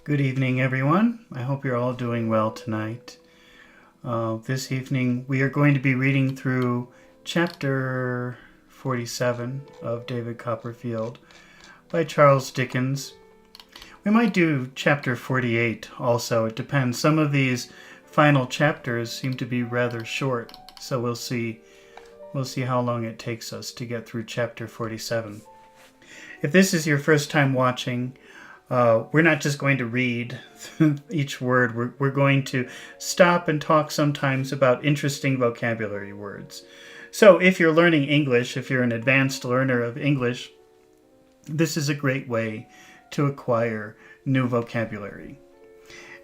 Good evening, everyone. I hope you're all doing well tonight. This evening, we are going to be reading through chapter 47 of David Copperfield by Charles Dickens. We might do chapter 48 also. It depends. Some of these final chapters seem to be rather short, so we'll see how long it takes us to get through chapter 47. If this is your first time watching, we're not just going to read each word. We're going to stop and talk sometimes about interesting vocabulary words. So if you're learning English, if you're an advanced learner of English, this is a great way to acquire new vocabulary.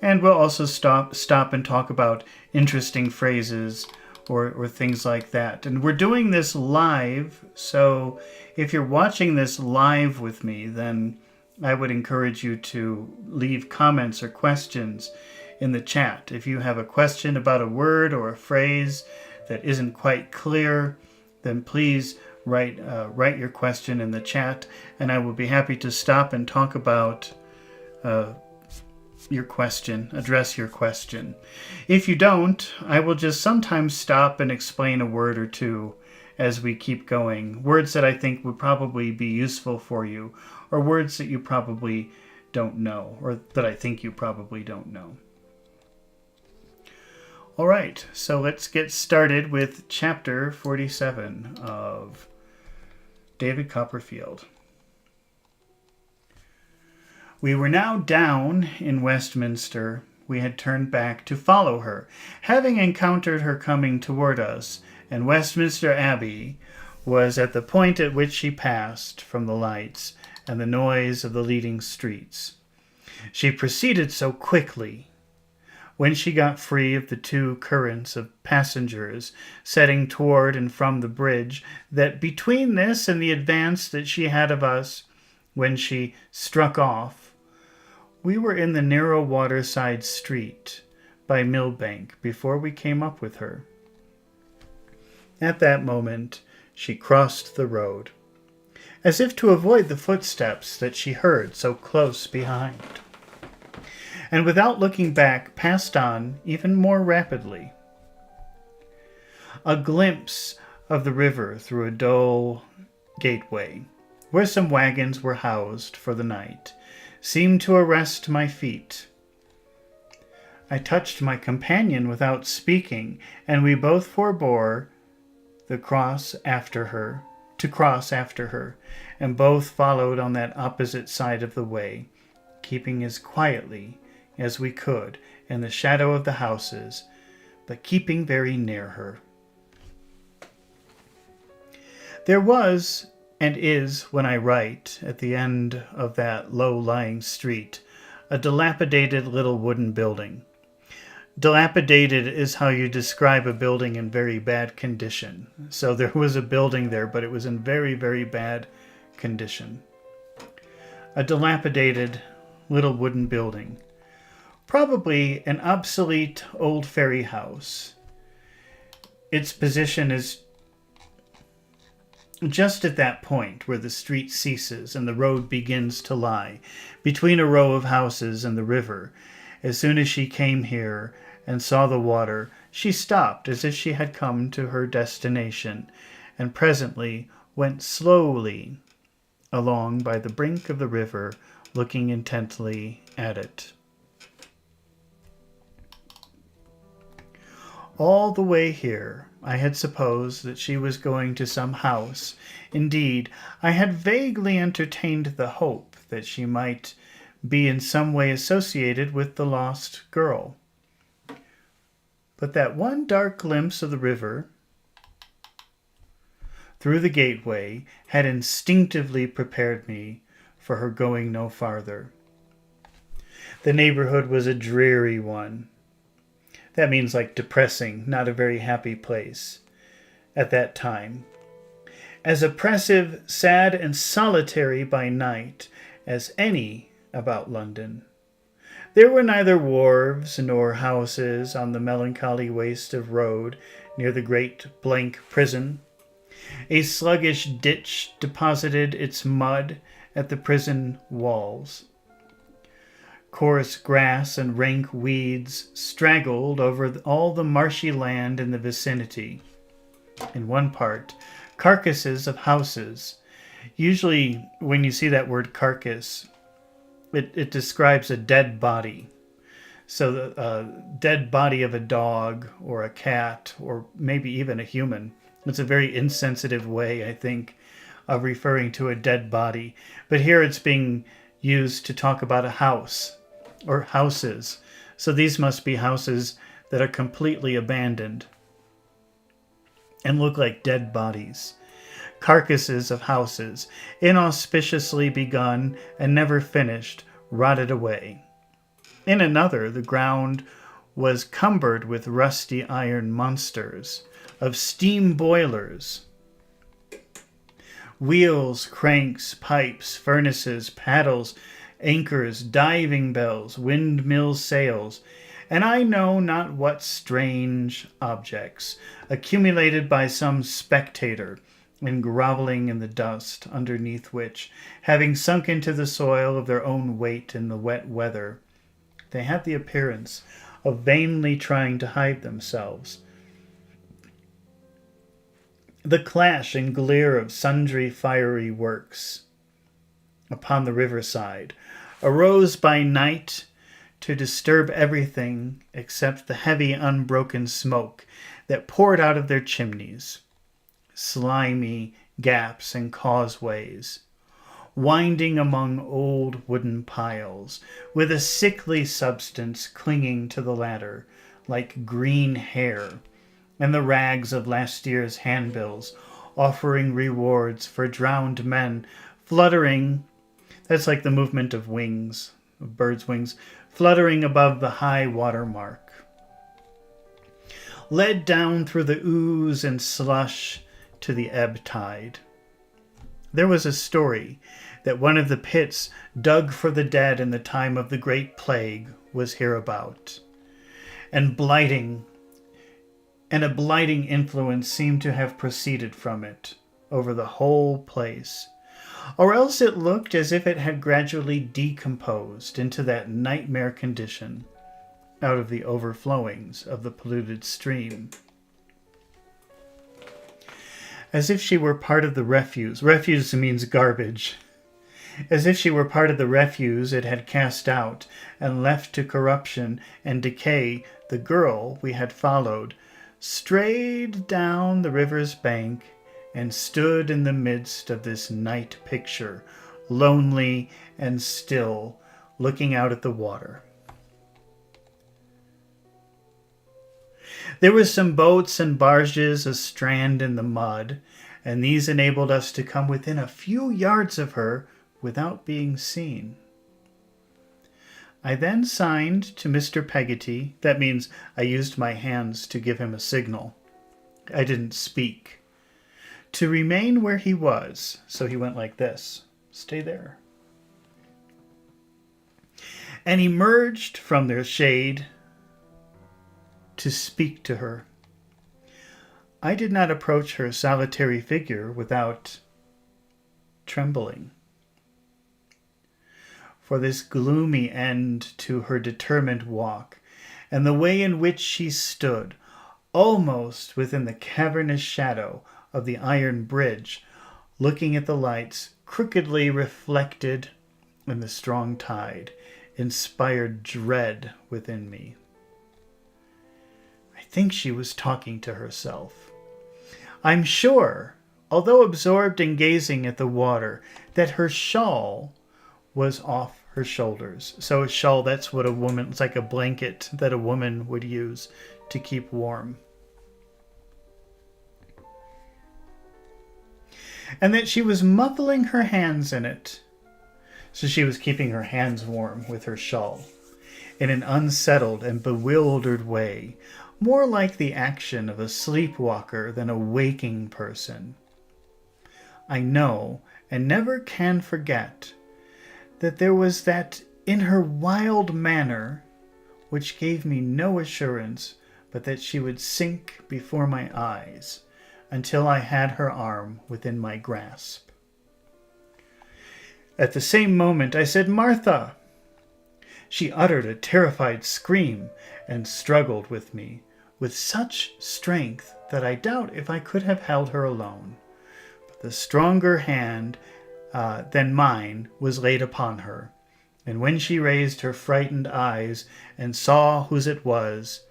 And we'll also stop and talk about interesting phrases or things like that. And we're doing this live, so if you're watching this live with me, then I would encourage you to leave comments or questions in the chat. If you have a question about a word or a phrase that isn't quite clear, then please write your question in the chat, and I will be happy to stop and talk about your question, address your question. If you don't, I will just sometimes stop and explain a word or two as we keep going. Words that I think would probably be useful for you, or words that you probably don't know, or that I think you probably don't know. All right, so let's get started with chapter 47 of David Copperfield. We were now down in Westminster. We had turned back to follow her, having encountered her coming toward us, and Westminster Abbey was at the point at which she passed from the lights and the noise of the leading streets. She proceeded so quickly, when she got free of the two currents of passengers setting toward and from the bridge, that between this and the advance that she had of us, when she struck off, we were in the narrow waterside street by Millbank before we came up with her. At that moment, she crossed the road, as if to avoid the footsteps that she heard so close behind, and without looking back, passed on even more rapidly. A glimpse of the river through a dull gateway, where some wagons were housed for the night, seemed to arrest my feet. I touched my companion without speaking, and we both forbore to cross after her, and both followed on that opposite side of the way, keeping as quietly as we could in the shadow of the houses, but keeping very near her. There was, and is when I write, at the end of that low-lying street, a dilapidated little wooden building. Dilapidated is how you describe a building in very bad condition. So there was a building there, but it was in very, very bad condition. A dilapidated little wooden building. Probably an obsolete old ferry house. Its position is just at that point where the street ceases and the road begins to lie, between a row of houses and the river. As soon as she came here and saw the water, she stopped as if she had come to her destination, and presently went slowly along by the brink of the river, looking intently at it. All the way here, I had supposed that she was going to some house. Indeed, I had vaguely entertained the hope that she might be in some way associated with the lost girl. But that one dark glimpse of the river through the gateway had instinctively prepared me for her going no farther. The neighborhood was a dreary one. That means like depressing, not a very happy place at that time. As oppressive, sad, and solitary by night as any about London. There were neither wharves nor houses on the melancholy waste of road near the great blank prison. A sluggish ditch deposited its mud at the prison walls. Coarse grass and rank weeds straggled over all the marshy land in the vicinity. In one part, carcasses of houses. Usually, when you see that word carcass, it describes a dead body. So the dead body of a dog or a cat or maybe even a human. It's a very insensitive way, I think, of referring to a dead body. But here it's being used to talk about a house or houses. So these must be houses that are completely abandoned and look like dead bodies. Carcasses of houses, inauspiciously begun and never finished, rotted away. In another, the ground was cumbered with rusty iron monsters, of steam boilers, wheels, cranks, pipes, furnaces, paddles, anchors, diving bells, windmill sails, and I know not what strange objects, accumulated by some spectator, and groveling in the dust, underneath which, having sunk into the soil of their own weight in the wet weather, they have the appearance of vainly trying to hide themselves. The clash and glare of sundry fiery works upon the riverside arose by night to disturb everything except the heavy unbroken smoke that poured out of their chimneys, slimy gaps and causeways, winding among old wooden piles, with a sickly substance clinging to the latter, like green hair, and the rags of last year's handbills, offering rewards for drowned men, fluttering, that's like the movement of wings, of birds' wings, fluttering above the high water mark. Led down through the ooze and slush to the ebb tide. There was a story that one of the pits dug for the dead in the time of the Great Plague was hereabout, and a blighting influence seemed to have proceeded from it over the whole place, or else it looked as if it had gradually decomposed into that nightmare condition out of the overflowings of the polluted stream. As if she were part of the refuse. Refuse means garbage. As if she were part of the refuse it had cast out, and left to corruption and decay, the girl we had followed strayed down the river's bank and stood in the midst of this night picture, lonely and still, looking out at the water. There were some boats and barges astrand in the mud, and these enabled us to come within a few yards of her without being seen. I then signed to Mr. Peggotty, that means I used my hands to give him a signal. I didn't speak. To remain where he was, so he went like this, stay there, and emerged from their shade to speak to her. I did not approach her solitary figure without trembling. For this gloomy end to her determined walk, and the way in which she stood, almost within the cavernous shadow of the iron bridge, looking at the lights crookedly reflected in the strong tide, inspired dread within me. I think she was talking to herself. I'm sure, although absorbed in gazing at the water, that her shawl was off her shoulders. So a shawl, that's what a woman, it's like a blanket that a woman would use to keep warm. And that she was muffling her hands in it. So she was keeping her hands warm with her shawl in an unsettled and bewildered way, more like the action of a sleepwalker than a waking person. I know, and never can forget, that there was that in her wild manner which gave me no assurance but that she would sink before my eyes until I had her arm within my grasp. At the same moment I said, "Martha!" She uttered a terrified scream and struggled with me with such strength that I doubt if I could have held her alone. But the stronger hand than mine was laid upon her, and when she raised her frightened eyes and saw whose it was,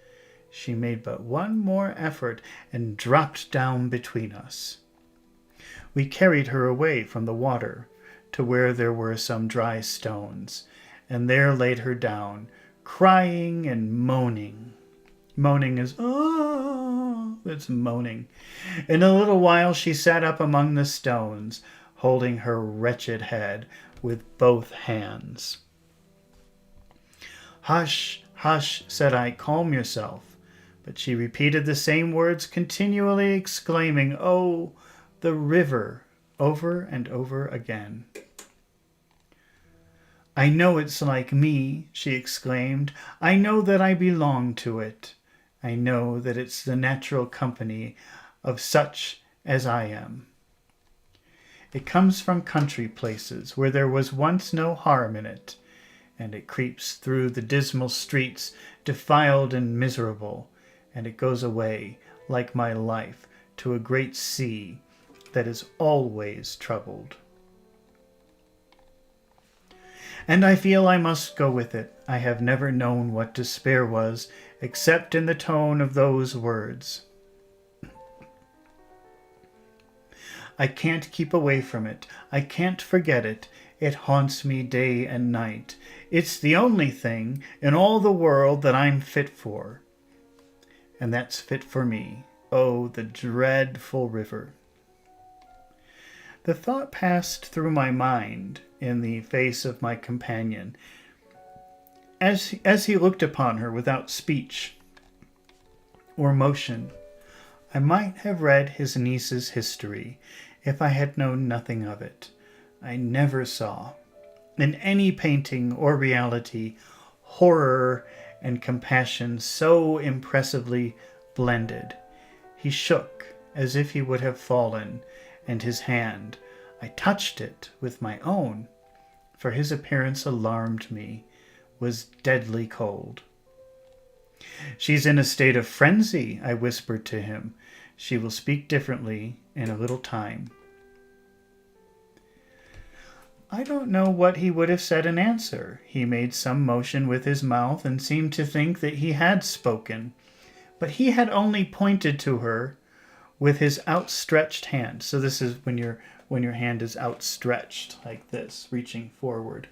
she made but one more effort and dropped down between us. We carried her away from the water to where there were some dry stones, and there laid her down, crying and moaning. Moaning is, oh, it's moaning. In a little while she sat up among the stones, holding her wretched head with both hands. Hush, hush, said I, calm yourself. But she repeated the same words, continually exclaiming, oh, the river, over and over again. I know it's like me, she exclaimed. I know that I belong to it. I know that it's the natural company of such as I am. It comes from country places where there was once no harm in it, and it creeps through the dismal streets, defiled and miserable, and it goes away, like my life, to a great sea that is always troubled. And I feel I must go with it. I have never known what despair was, except in the tone of those words. I can't keep away from it. I can't forget it. It haunts me day and night. It's the only thing in all the world that I'm fit for. And that's fit for me. Oh, the dreadful river. The thought passed through my mind in the face of my companion, as he looked upon her without speech or motion. I might have read his niece's history if I had known nothing of it. I never saw, in any painting or reality, horror and compassion so impressively blended. He shook as if he would have fallen, and his hand, I touched it with my own, for his appearance alarmed me, was deadly cold. She's in a state of frenzy, I whispered to him. She will speak differently in a little time. I don't know what he would have said in answer. He made some motion with his mouth and seemed to think that he had spoken, but he had only pointed to her with his outstretched hand. So this is when your hand is outstretched like this, reaching forward.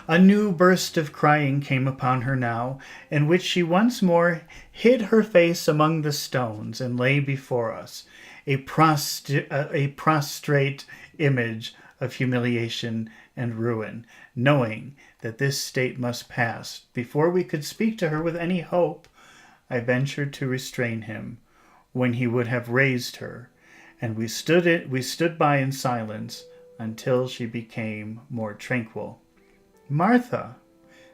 A new burst of crying came upon her now, in which she once more hid her face among the stones and lay before us, a prostrate image of humiliation and ruin, knowing that this state must pass. Before we could speak to her with any hope, I ventured to restrain him, when he would have raised her, and we stood by in silence until she became more tranquil. Martha,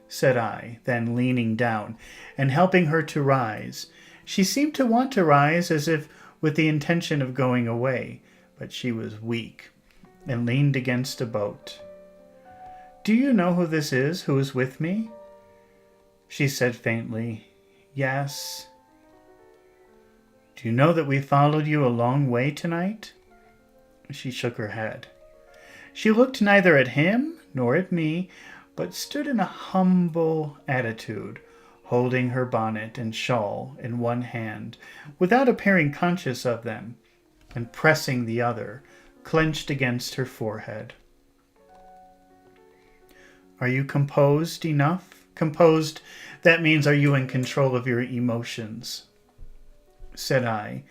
said I, then leaning down and helping her to rise. She seemed to want to rise as if with the intention of going away, but she was weak and leaned against a boat. Do you know who this is who is with me? She said faintly, yes. Do you know that we followed you a long way tonight? She shook her head. She looked neither at him nor at me, but stood in a humble attitude, holding her bonnet and shawl in one hand, without appearing conscious of them, and pressing the other, clenched against her forehead. Are you composed enough? Composed, that means are you in control of your emotions? Said I,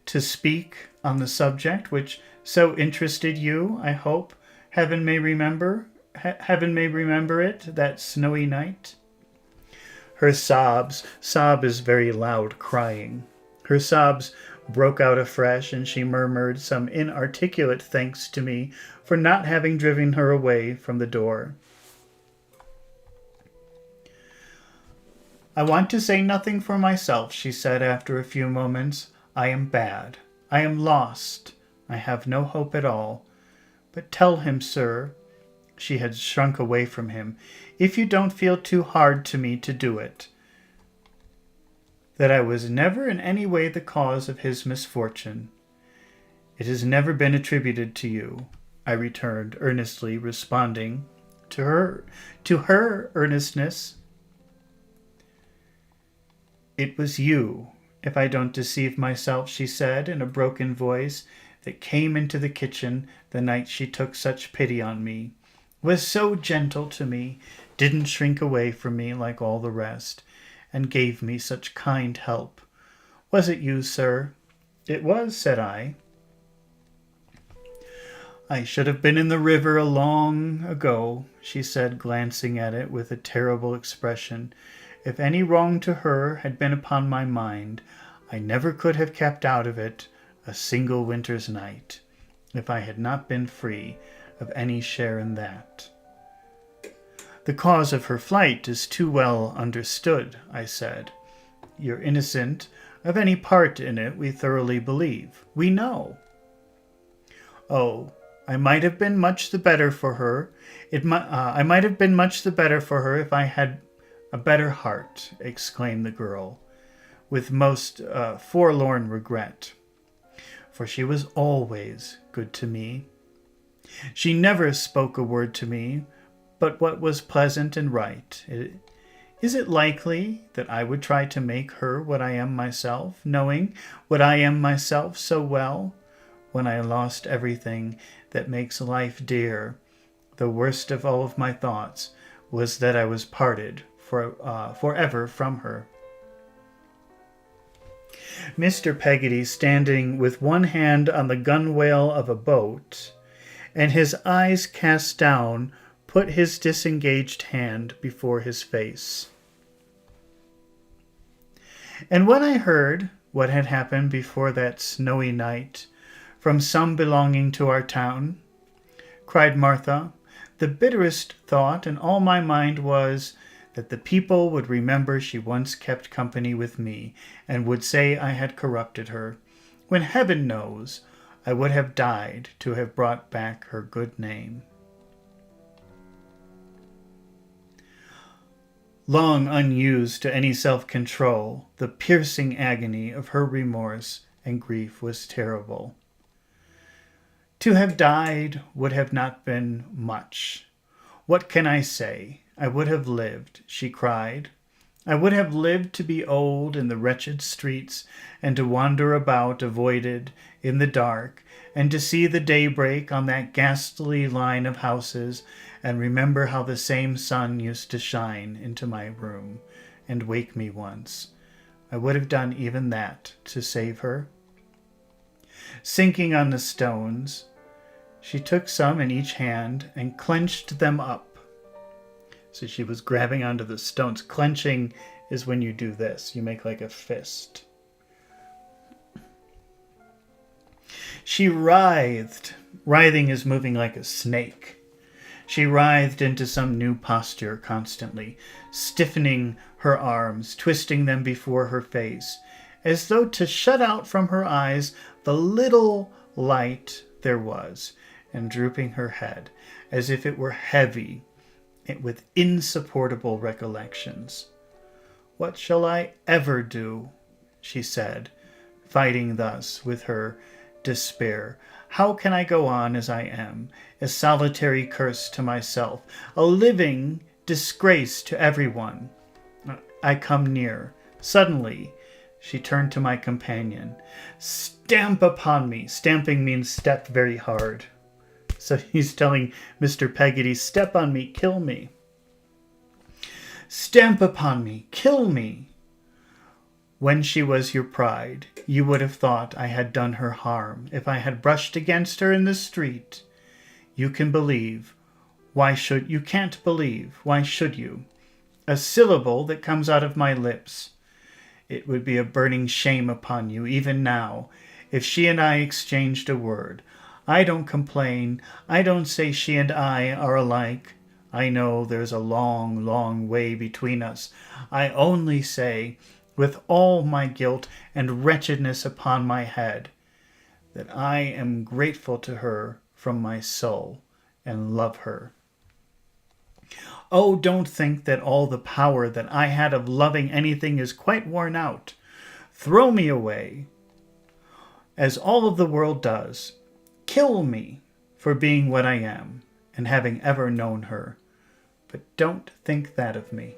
to speak on the subject which so interested you, I hope, heaven may remember it, that snowy night. Her sob is very loud crying. Her sobs broke out afresh, and she murmured some inarticulate thanks to me for not having driven her away from the door. I want to say nothing for myself, she said after a few moments. I am bad. I am lost. I have no hope at all. But tell him, sir, She had shrunk away from him. "If you don't feel too hard to me to do it, that I was never in any way the cause of his misfortune. It has never been attributed to you," I returned, earnestly responding to her earnestness. "It was you, if I don't deceive myself," she said in a broken voice, "that came into the kitchen the night she took such pity on me, was so gentle to me, didn't shrink away from me like all the rest, and gave me such kind help. Was it you, sir?" "It was," said I. "I should have been in the river long ago," she said, glancing at it with a terrible expression. "If any wrong to her had been upon my mind, I never could have kept out of it a single winter's night, if I had not been free of any share in that." "The cause of her flight is too well understood," I said. "You're innocent of any part in it, we thoroughly believe. We know." "Oh, I might have been much the better for her. I might have been much the better for her if I had a better heart," exclaimed the girl, with most forlorn regret. "For she was always good to me. She never spoke a word to me but what was pleasant and right. Is it likely that I would try to make her what I am myself, knowing what I am myself so well? When I lost everything that makes life dear, the worst of all of my thoughts was that I was parted forever from her." Mr. Peggotty, standing with one hand on the gunwale of a boat and his eyes cast down, put his disengaged hand before his face. "And when I heard what had happened before that snowy night from some belonging to our town," cried Martha, "the bitterest thought in all my mind was that the people would remember she once kept company with me, and would say I had corrupted her, when heaven knows I would have died to have brought back her good name." Long unused to any self-control, the piercing agony of her remorse and grief was terrible. "To have died would have not been much. What can I say? I would have lived," she cried. "I would have lived to be old in the wretched streets, and to wander about avoided in the dark, and to see the daybreak on that ghastly line of houses, and remember how the same sun used to shine into my room and wake me once. I would have done even that to save her." Sinking on the stones, she took some in each hand and clenched them up. So she was grabbing onto the stones. Clenching is when you do this. You make like a fist. She writhed. Writhing is moving like a snake. She writhed into some new posture constantly, stiffening her arms, twisting them before her face, as though to shut out from her eyes the little light there was, and drooping her head, as if it were heavy with insupportable recollections. "What shall I ever do?" she said, fighting thus with her despair. "How can I go on as I am, a solitary curse to myself, a living disgrace to everyone?" I come near. Suddenly, she turned to my companion. "Stamp upon me." Stamping means step very hard. So he's telling Mr. Peggotty, "Step on me, kill me. Stamp upon me, kill me." When she was your pride, you would have thought I had done her harm if I had brushed against her in the street. You can believe. You can't believe. Why should you? A syllable that comes out of my lips. It would be a burning shame upon you, even now, if she and I exchanged a word. I don't complain. I don't say she and I are alike. I know there's a long, long way between us. I only say, with all my guilt and wretchedness upon my head, that I am grateful to her from my soul and love her Oh, don't think that all the power that I had of loving anything is quite worn out. Throw me away, as all of the world does. Kill me for being what I am and having ever known her. But don't think that of me.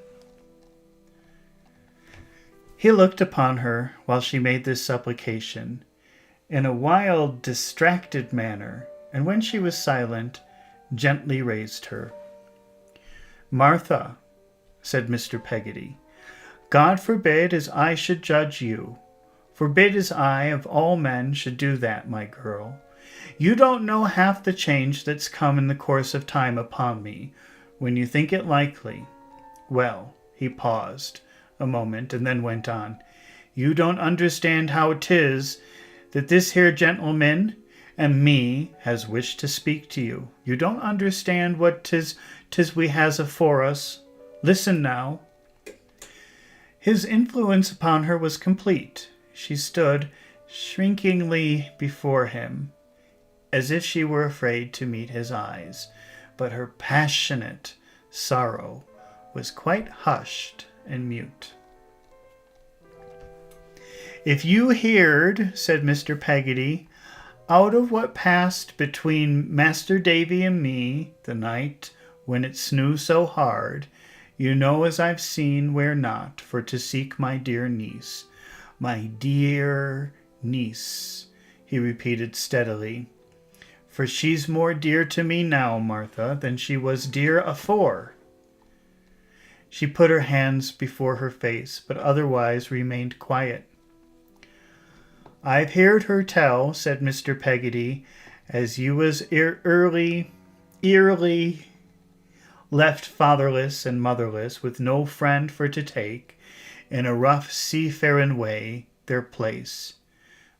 He looked upon her while she made this supplication in a wild, distracted manner, and when she was silent, gently raised her. Martha, said Mr. Peggotty, God forbid as I should judge you. Forbid as I of all men should do that, my girl. You don't know half the change that's come in the course of time upon me, when you think it likely. Well, he paused a moment and then went on. You don't understand how 'tis that this here gentleman and me has wished to speak to you. You don't understand what 'tis we has afore us. Listen now. His influence upon her was complete. She stood shrinkingly before him, as if she were afraid to meet his eyes, but her passionate sorrow was quite hushed and mute. If you heard, said Mr. Peggotty, out of what passed between Master Davy and me the night when it snew so hard, you know as I've seen where not for to seek my dear niece. My dear niece, he repeated steadily, for she's more dear to me now, Martha, than she was dear afore. She put her hands before her face, but otherwise remained quiet. I've heard her tell, said Mr. Peggotty, as you was eerily left fatherless and motherless, with no friend for to take, in a rough seafaring way, their place.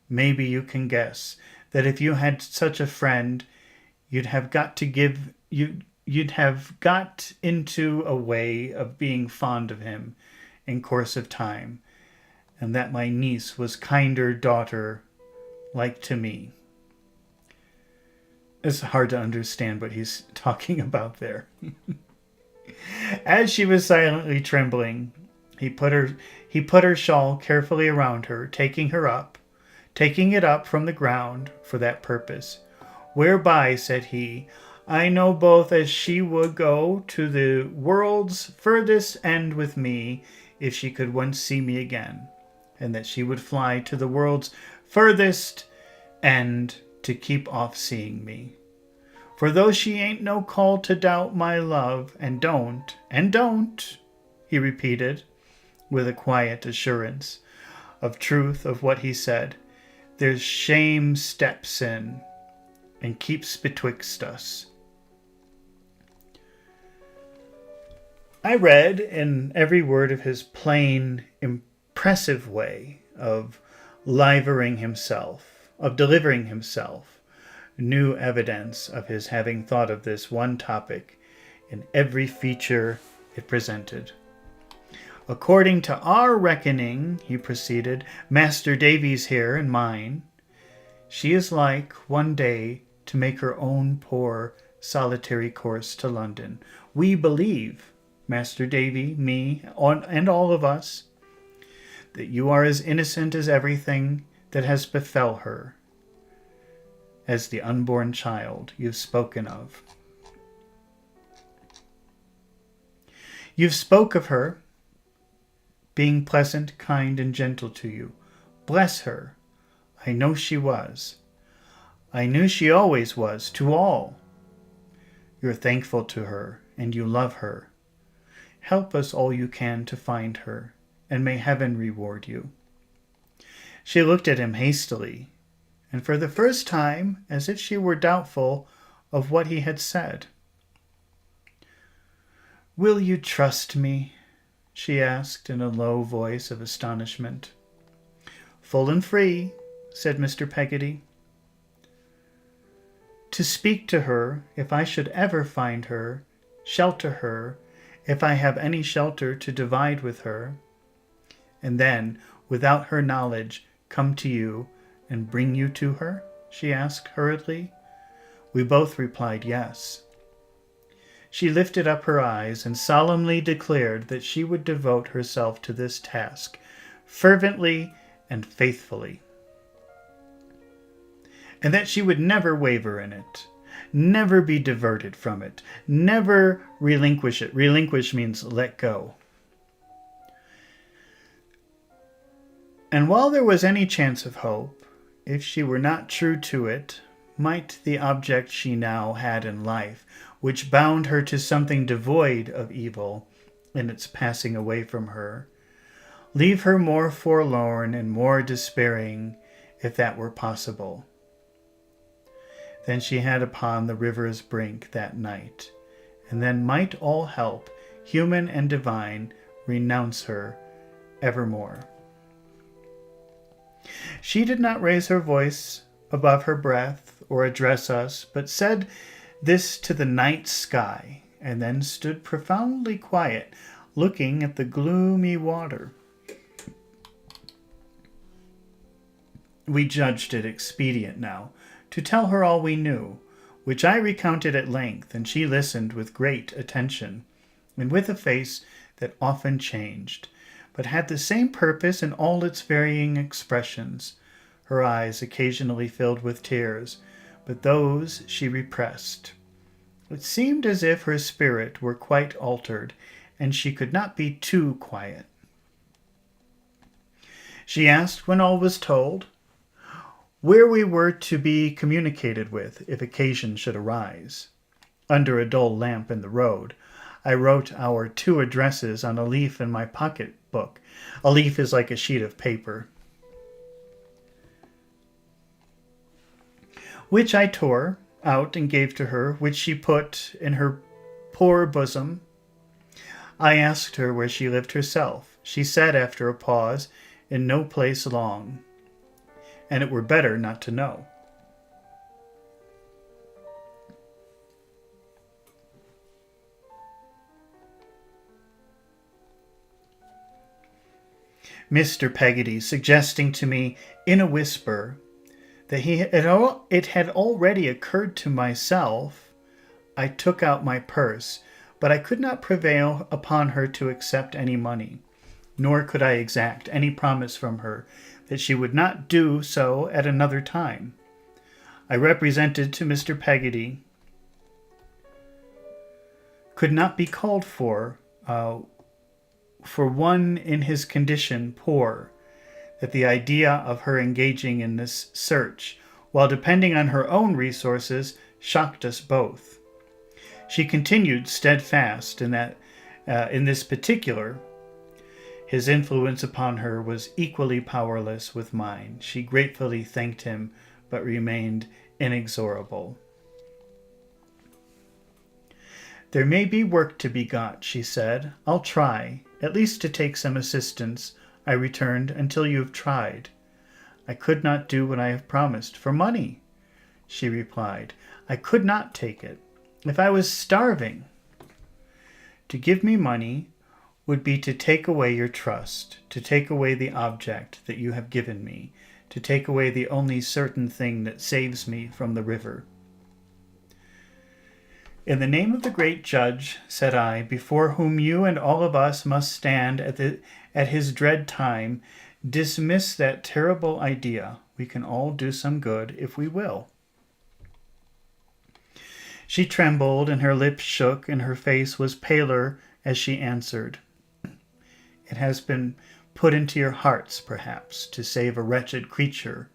Maybe you can guess that if you had such a friend, you'd have got into a way of being fond of him in course of time, and that my niece was kinder daughter like to me. It's hard to understand what he's talking about there. As she was silently trembling, he put her shawl carefully around her, taking it up from the ground for that purpose. Whereby, said he, I know both as she would go to the world's furthest end with me if she could once see me again, and that she would fly to the world's furthest end to keep off seeing me. For though she ain't no call to doubt my love, and don't, he repeated, with a quiet assurance of truth of what he said, there's shame steps in and keeps betwixt us. I read in every word of his plain, impressive way of delivering himself, new evidence of his having thought of this one topic in every feature it presented. According to our reckoning, he proceeded, Master Davy's here and mine, she is like one day to make her own poor solitary course to London. We believe, Master Davy, me, and all of us, that you are as innocent as everything that has befell her, as the unborn child you've spoken of. You've spoke of her being pleasant, kind, and gentle to you. Bless her. I know she was. I knew she always was, to all. You're thankful to her, and you love her. Help us all you can to find her, and may heaven reward you. She looked at him hastily, and for the first time as if she were doubtful of what he had said. Will you trust me? She asked in a low voice of astonishment. Full and free, said Mr. Peggotty. To speak to her, if I should ever find her, shelter her, if I have any shelter to divide with her, and then, without her knowledge, come to you and bring you to her? She asked hurriedly. We both replied yes. she lifted up her eyes and solemnly declared that she would devote herself to this task fervently and faithfully, and that she would never waver in it, never be diverted from it, never relinquish it. Relinquish means let go. And while there was any chance of hope, if she were not true to it, might the object she now had in life, which bound her to something devoid of evil in its passing away from her, leave her more forlorn and more despairing, if that were possible, than she had upon the river's brink that night, and then might all help, human and divine, renounce her evermore. She did not raise her voice above her breath or address us, but said this to the night sky, and then stood profoundly quiet, looking at the gloomy water. We judged it expedient now to tell her all we knew, which I recounted at length, and she listened with great attention, and with a face that often changed, but had the same purpose in all its varying expressions. Her eyes occasionally filled with tears, but those she repressed. It seemed as if her spirit were quite altered, and she could not be too quiet. She asked, when all was told, where we were to be communicated with if occasion should arise. Under a dull lamp in the road, I wrote our 2 addresses on a leaf in my pocket-book. A leaf is like a sheet of paper, which I tore out and gave to her, which she put in her poor bosom. I asked her where she lived herself. She said after a pause, in no place long, and it were better not to know. Mr. Peggotty suggesting to me in a whisper that it had already occurred to myself, I took out my purse, but I could not prevail upon her to accept any money, nor could I exact any promise from her that she would not do so at another time. I represented to Mr. Peggotty could not be called for one in his condition poor, that the idea of her engaging in this search, while depending on her own resources, shocked us both. She continued steadfast in this particular. His influence upon her was equally powerless with mine. She gratefully thanked him, but remained inexorable. There may be work to be got, she said. I'll try, at least to take some assistance, I returned, until you have tried. I could not do what I have promised. For money, she replied. I could not take it. If I was starving. To give me money would be to take away your trust, to take away the object that you have given me, to take away the only certain thing that saves me from the river. In the name of the great judge, said I, before whom you and all of us must stand at his dread time, dismiss that terrible idea. We can all do some good if we will. She trembled, and her lips shook, and her face was paler as she answered. It has been put into your hearts, perhaps, to save a wretched creature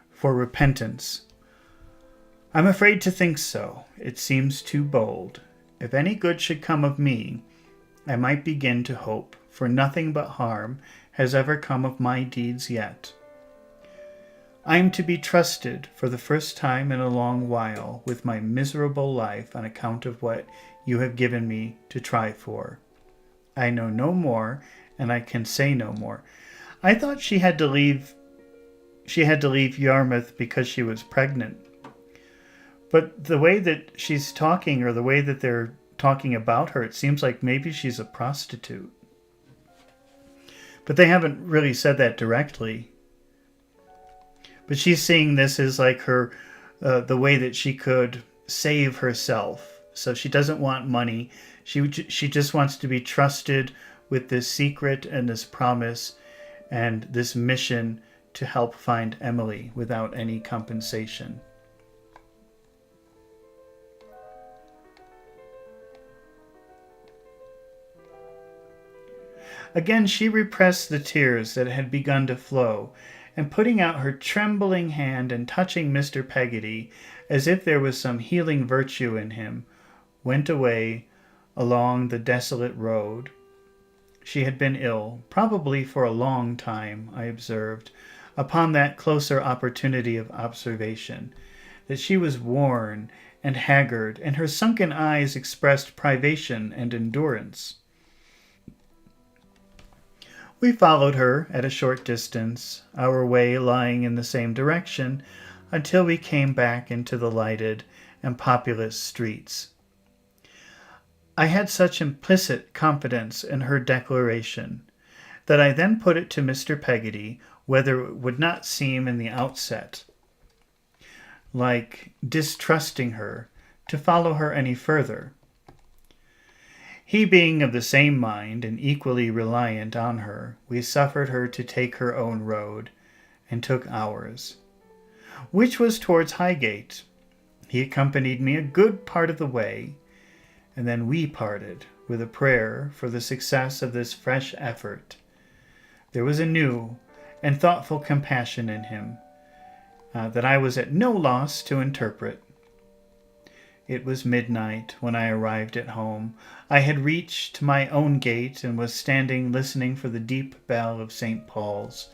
for repentance. I'm afraid to think so. It seems too bold. If any good should come of me, I might begin to hope, for nothing but harm has ever come of my deeds yet. I am to be trusted for the first time in a long while with my miserable life on account of what you have given me to try for. I know no more, and I can say no more. I thought she had to leave Yarmouth because she was pregnant. But the way that she's talking, or the way that they're talking about her, it seems like maybe she's a prostitute. But they haven't really said that directly. But she's seeing this as like her, the way that she could save herself, So she doesn't want money. She just wants to be trusted with this secret and this promise and this mission to help find Emily without any compensation. Again she repressed the tears that had begun to flow, and putting out her trembling hand and touching Mr. Peggotty, as if there was some healing virtue in him, went away along the desolate road. She had been ill, probably for a long time, I observed, upon that closer opportunity of observation, that she was worn and haggard, and her sunken eyes expressed privation and endurance. We followed her at a short distance, our way lying in the same direction, until we came back into the lighted and populous streets. I had such implicit confidence in her declaration that I then put it to Mr. Peggotty whether it would not seem in the outset like distrusting her to follow her any further. He being of the same mind and equally reliant on her, we suffered her to take her own road, and took ours, which was towards Highgate. He accompanied me a good part of the way, and then we parted with a prayer for the success of this fresh effort. There was a new and thoughtful compassion in him that I was at no loss to interpret. It was midnight when I arrived at home. I had reached my own gate and was standing listening for the deep bell of St. Paul's,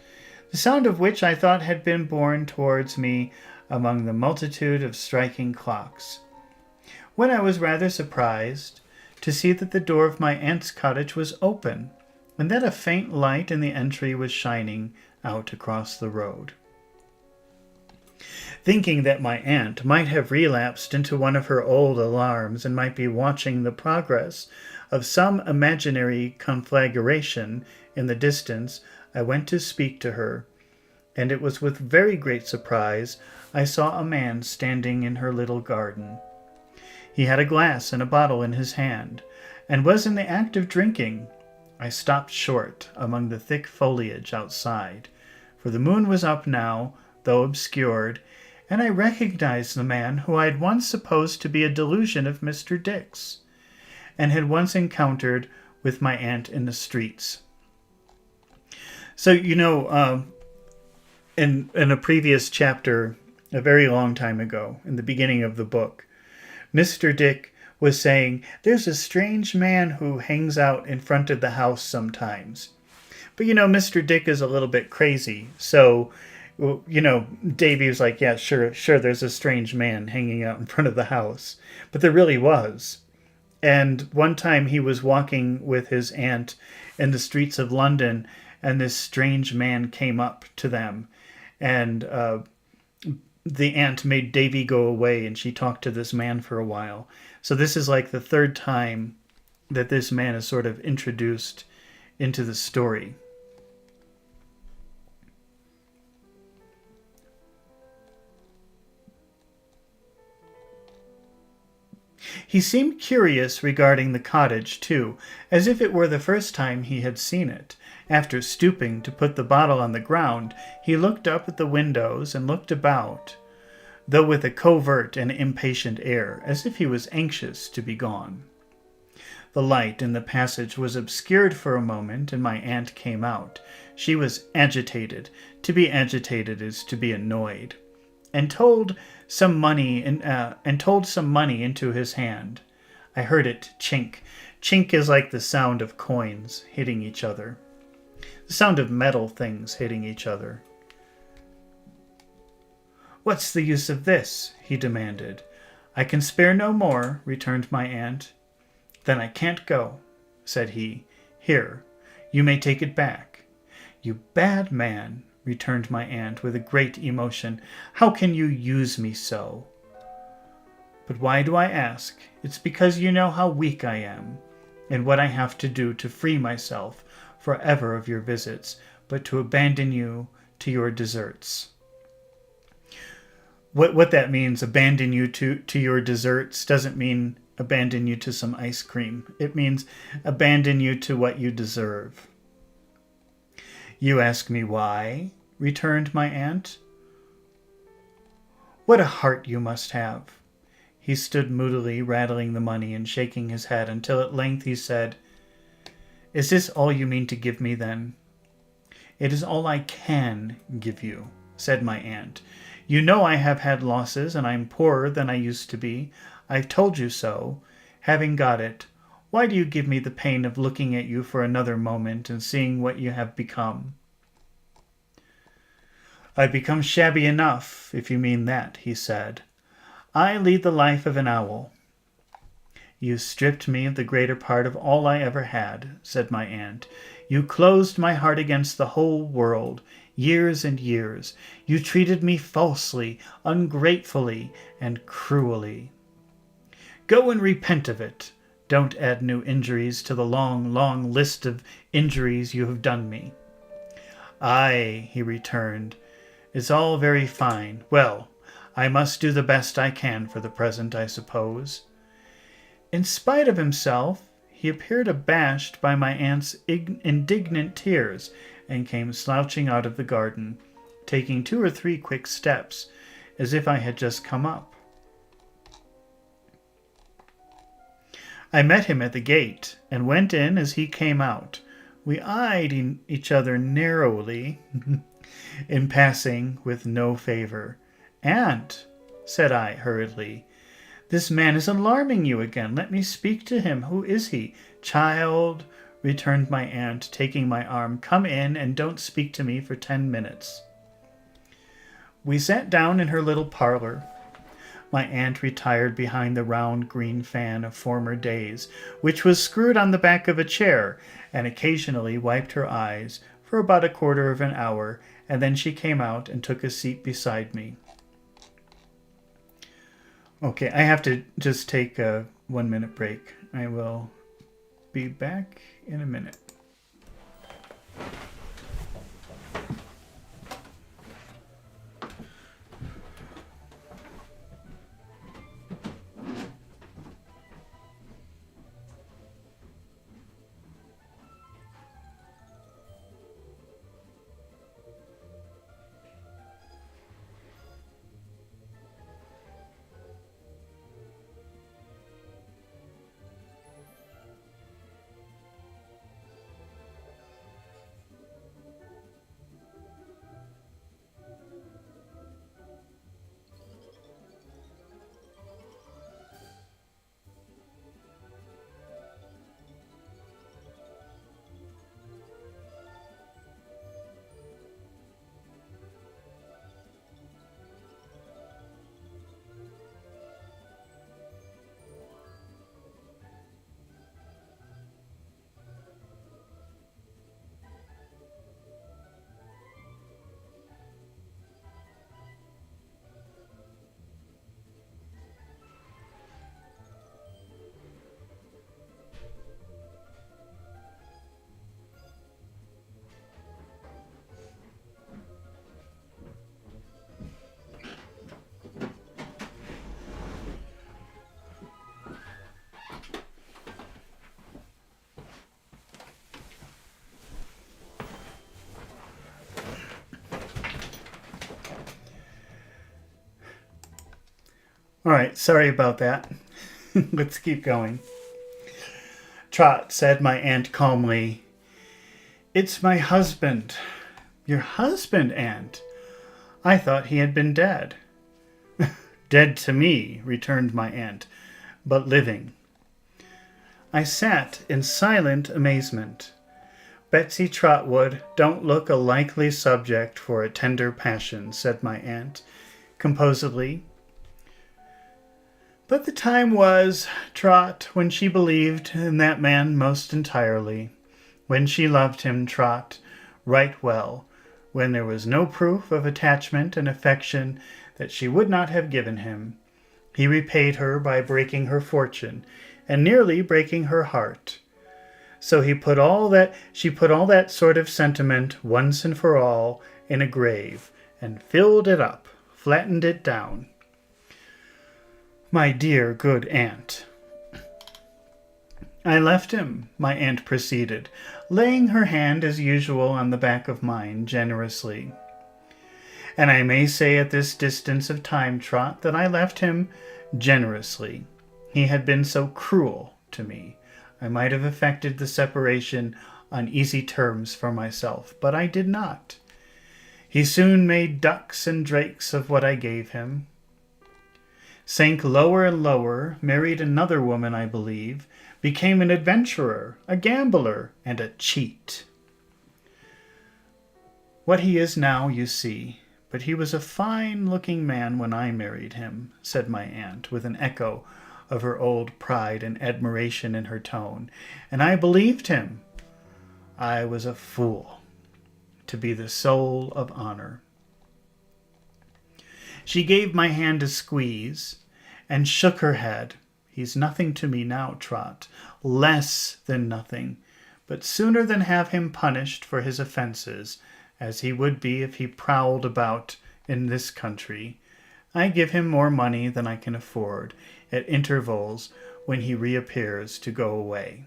the sound of which I thought had been borne towards me among the multitude of striking clocks, when I was rather surprised to see that the door of my aunt's cottage was open, and that a faint light in the entry was shining out across the road. Thinking that my aunt might have relapsed into one of her old alarms and might be watching the progress of some imaginary conflagration in the distance, I went to speak to her, and it was with very great surprise I saw a man standing in her little garden. He had a glass and a bottle in his hand, and was in the act of drinking. I stopped short among the thick foliage outside, for the moon was up now, though obscured, and I recognized the man who I had once supposed to be a delusion of Mr. Dick's, and had once encountered with my aunt in the streets. So, in a previous chapter, a very long time ago, in the beginning of the book, Mr. Dick was saying, there's a strange man who hangs out in front of the house sometimes. But, Mr. Dick is a little bit crazy, so Davy was like, yeah, sure, there's a strange man hanging out in front of the house. But there really was. And one time he was walking with his aunt in the streets of London, and this strange man came up to them. And the aunt made Davy go away, and she talked to this man for a while. So this is like the third time that this man is sort of introduced into the story. He seemed curious regarding the cottage, too, as if it were the first time he had seen it. After stooping to put the bottle on the ground, he looked up at the windows and looked about, though with a covert and impatient air, as if he was anxious to be gone. The light in the passage was obscured for a moment, and my aunt came out. She was agitated. To be agitated is to be annoyed. And told some money into his hand. I heard it chink. Chink is like the sound of coins hitting each other. The sound of metal things hitting each other. "What's the use of this?" he demanded. "I can spare no more," returned my aunt. "Then I can't go," said he. "Here, you may take it back." "You bad man," returned my aunt with a great emotion. "How can you use me so?" "But why do I ask? It's because you know how weak I am, and what I have to do to free myself forever of your visits, but to abandon you to your deserts." What that means, abandon you to your deserts, doesn't mean abandon you to some ice cream. It means abandon you to what you deserve. You ask me why, returned my aunt. What a heart you must have. He stood moodily, rattling the money and shaking his head, until at length he said, Is this all you mean to give me, then? It is all I can give you, said my aunt. You know I have had losses, and I am poorer than I used to be. I've told you so. Having got it, why do you give me the pain of looking at you for another moment and seeing what you have become? I've become shabby enough, if you mean that, he said. I lead the life of an owl. You stripped me of the greater part of all I ever had, said my aunt. You closed my heart against the whole world, years and years. You treated me falsely, ungratefully, and cruelly. Go and repent of it. Don't add new injuries to the long, long list of injuries you have done me. Aye, he returned. It's all very fine. Well, I must do the best I can for the present, I suppose. In spite of himself, he appeared abashed by my aunt's indignant tears, and came slouching out of the garden, taking 2 or 3 quick steps, as if I had just come up. I met him at the gate, and went in as he came out. We eyed each other narrowly, in passing, with no favor. Aunt, said I hurriedly, this man is alarming you again. Let me speak to him. Who is he? Child, returned my aunt, taking my arm, come in and don't speak to me for 10 minutes. We sat down in her little parlor. My aunt retired behind the round green fan of former days, which was screwed on the back of a chair, and occasionally wiped her eyes for about a quarter of an hour, and then she came out and took a seat beside me. Okay, I have to just take a 1-minute break. I will be back in a minute. All right, sorry about that. Let's keep going. Trot, said my aunt calmly, it's my husband. Your husband, aunt? I thought he had been dead. Dead to me, returned my aunt, but living. I sat in silent amazement. Betsy Trotwood don't look a likely subject for a tender passion, said my aunt, composedly. But the time was, Trot, when she believed in that man most entirely, when she loved him, Trot, right well, when there was no proof of attachment and affection that she would not have given him. He repaid her by breaking her fortune, and nearly breaking her heart. So she put all that sort of sentiment once and for all in a grave, and filled it up, flattened it down. My dear good aunt, I left him, my aunt proceeded, laying her hand as usual on the back of mine generously. And I may say at this distance of time, Trot, that I left him generously. He had been so cruel to me. I might have effected the separation on easy terms for myself, but I did not. He soon made ducks and drakes of what I gave him, sank lower and lower, married another woman, I believe, became an adventurer, a gambler, and a cheat. What he is now, you see, but he was a fine-looking man when I married him, said my aunt, with an echo of her old pride and admiration in her tone, and I believed him. I was a fool to be the soul of honor. She gave my hand a squeeze and shook her head. He's nothing to me now, Trot, less than nothing, but sooner than have him punished for his offenses, as he would be if he prowled about in this country, I give him more money than I can afford at intervals when he reappears to go away.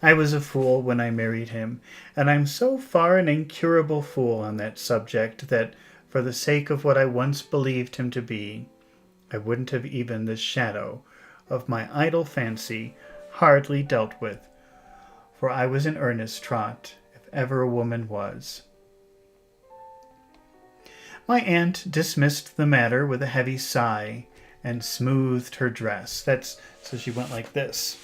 I was a fool when I married him, and I'm so far an incurable fool on that subject that, for the sake of what I once believed him to be, I wouldn't have even the shadow of my idle fancy hardly dealt with, for I was in earnest, Trot, if ever a woman was. My aunt dismissed the matter with a heavy sigh and smoothed her dress. So she went like this.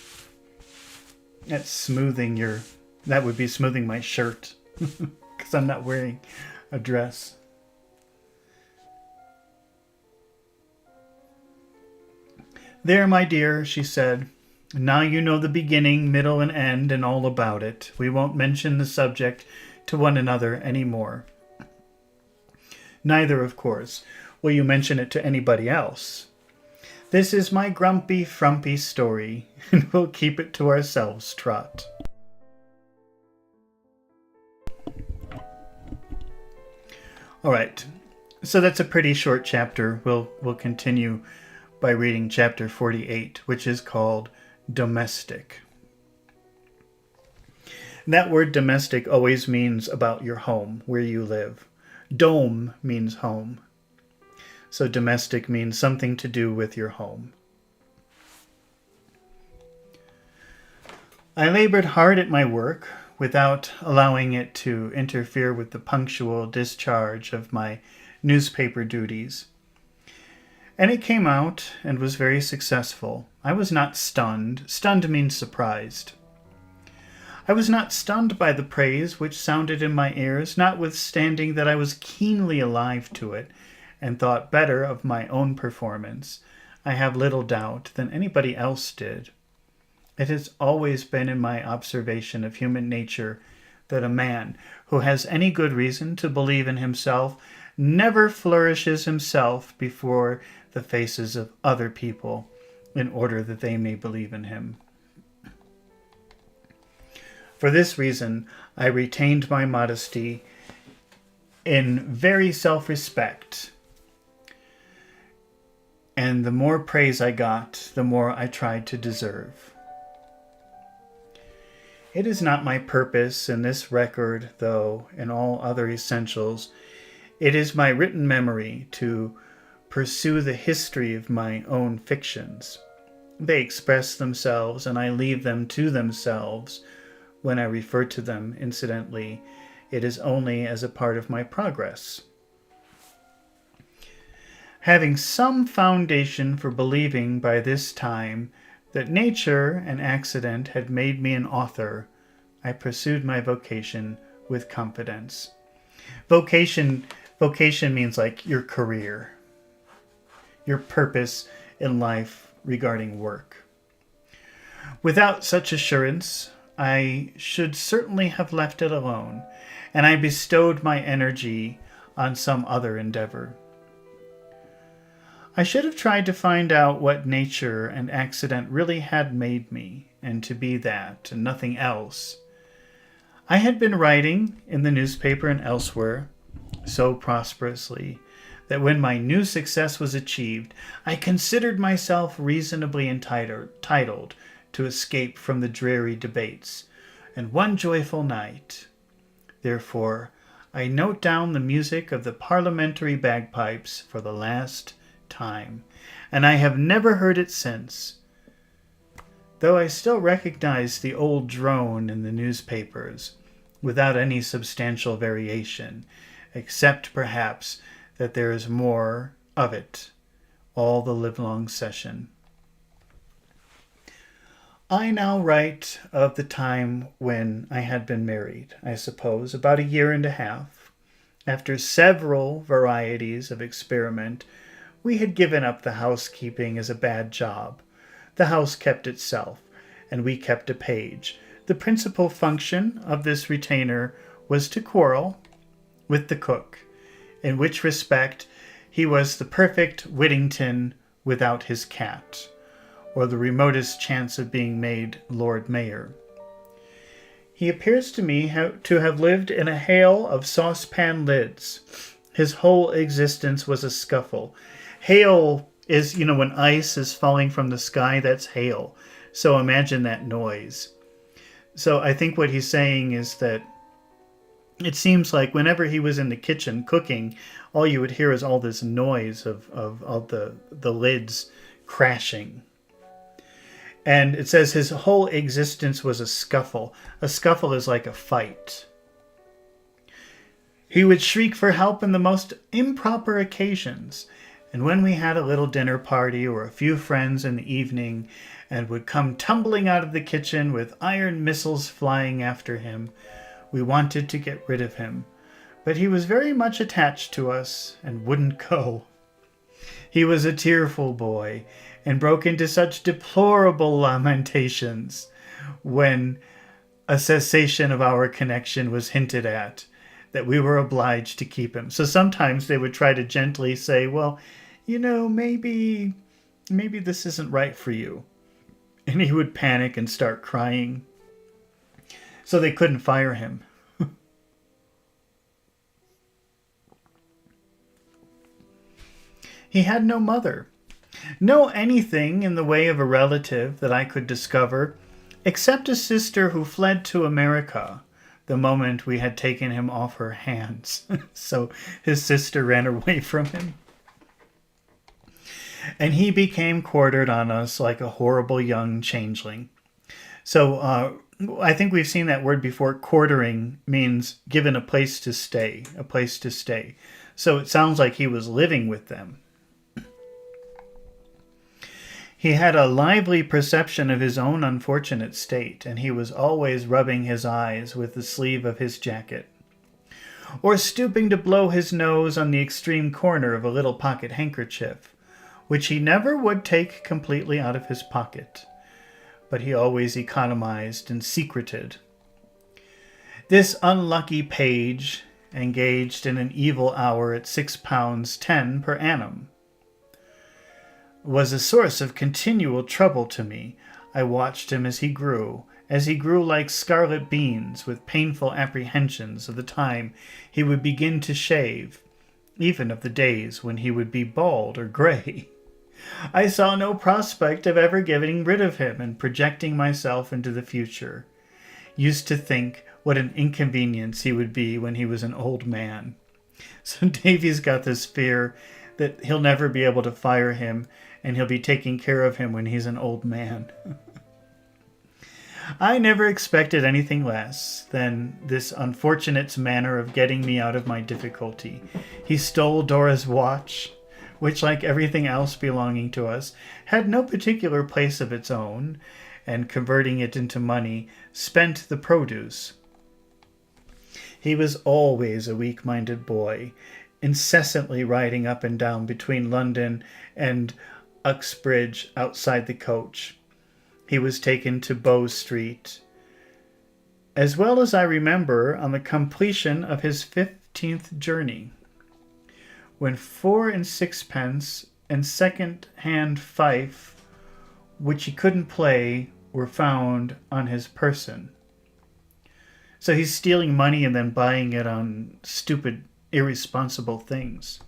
That's smoothing that would be smoothing my shirt, because I'm not wearing a dress. There, my dear, she said. Now you know the beginning, middle, and end, and all about it. We won't mention the subject to one another any more. Neither, of course, will you mention it to anybody else. This is my grumpy, frumpy story, and we'll keep it to ourselves, Trot. All right, so that's a pretty short chapter. We'll continue by reading chapter 48, which is called Domestic. That word domestic always means about your home, where you live. Dome means home. So domestic means something to do with your home. I labored hard at my work without allowing it to interfere with the punctual discharge of my newspaper duties. And it came out and was very successful. I was not stunned. Stunned means surprised. I was not stunned by the praise which sounded in my ears, notwithstanding that I was keenly alive to it, and thought better of my own performance, I have little doubt, than anybody else did. It has always been in my observation of human nature that a man who has any good reason to believe in himself never flourishes himself before the faces of other people in order that they may believe in him. For this reason, I retained my modesty in very self-respect, and the more praise I got, the more I tried to deserve. It is not my purpose in this record, though in all other essentials, it is my written memory to pursue the history of my own fictions. They express themselves, and I leave them to themselves. When I refer to them, incidentally, it is only as a part of my progress. Having some foundation for believing by this time that nature and accident had made me an author, I pursued my vocation with confidence. Vocation means like your career, your purpose in life regarding work. Without such assurance, I should certainly have left it alone, and I bestowed my energy on some other endeavor. I should have tried to find out what nature and accident really had made me, and to be that, and nothing else. I had been writing in the newspaper and elsewhere so prosperously that when my new success was achieved, I considered myself reasonably entitled to escape from the dreary debates. And one joyful night, therefore, I note down the music of the parliamentary bagpipes for the last time, and I have never heard it since, though I still recognize the old drone in the newspapers, without any substantial variation, except perhaps that there is more of it all the livelong session. I now write of the time when I had been married, I suppose, about 1.5 years. After several varieties of experiment, we had given up the housekeeping as a bad job. The house kept itself, and we kept a page. The principal function of this retainer was to quarrel with the cook, in which respect he was the perfect Whittington without his cat, or the remotest chance of being made Lord Mayor. He appears to me to have lived in a hail of saucepan lids. His whole existence was a scuffle. Hail is, when ice is falling from the sky, that's hail. So imagine that noise. So I think what he's saying is that it seems like whenever he was in the kitchen cooking, all you would hear is all this noise of the lids crashing. And it says his whole existence was a scuffle. A scuffle is like a fight. He would shriek for help in the most improper occasions. And when we had a little dinner party or a few friends in the evening and would come tumbling out of the kitchen with iron missiles flying after him, we wanted to get rid of him. But he was very much attached to us and wouldn't go. He was a tearful boy, and broke into such deplorable lamentations when a cessation of our connection was hinted at, that we were obliged to keep him. So sometimes they would try to gently say, well, maybe this isn't right for you. And he would panic and start crying. So they couldn't fire him. He had no mother. No anything in the way of a relative that I could discover, except a sister who fled to America the moment we had taken him off her hands. So his sister ran away from him. And he became quartered on us like a horrible young changeling. So I think we've seen that word before. Quartering means given a place to stay, a place to stay. So it sounds like he was living with them. He had a lively perception of his own unfortunate state, and he was always rubbing his eyes with the sleeve of his jacket, or stooping to blow his nose on the extreme corner of a little pocket handkerchief, which he never would take completely out of his pocket, but he always economized and secreted. This unlucky page engaged in an evil hour at £6.10 per annum. Was a source of continual trouble to me. I watched him as he grew like scarlet beans, with painful apprehensions of the time he would begin to shave, even of the days when he would be bald or gray. I saw no prospect of ever getting rid of him and projecting myself into the future. Used to think what an inconvenience he would be when he was an old man. So Davy's got this fear that he'll never be able to fire him, and he'll be taking care of him when he's an old man. I never expected anything less than this unfortunate's manner of getting me out of my difficulty. He stole Dora's watch, which, like everything else belonging to us, had no particular place of its own, and converting it into money, spent the produce. He was always a weak-minded boy, incessantly riding up and down between London and Uxbridge outside the coach. He was taken to Bow Street, as well as I remember, on the completion of his 15th journey, when 4 and 6pence and second-hand fife, which he couldn't play, were found on his person. So he's stealing money and then buying it on stupid, irresponsible things.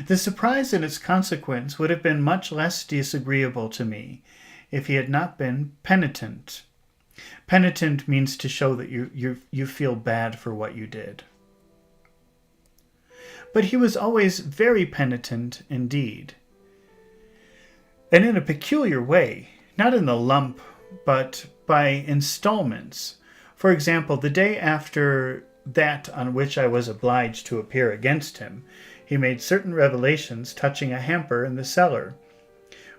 The surprise and its consequence would have been much less disagreeable to me if he had not been penitent. Penitent means to show that you feel bad for what you did. But he was always very penitent indeed. And in a peculiar way, not in the lump, but by installments. For example, the day after that on which I was obliged to appear against him, he made certain revelations touching a hamper in the cellar,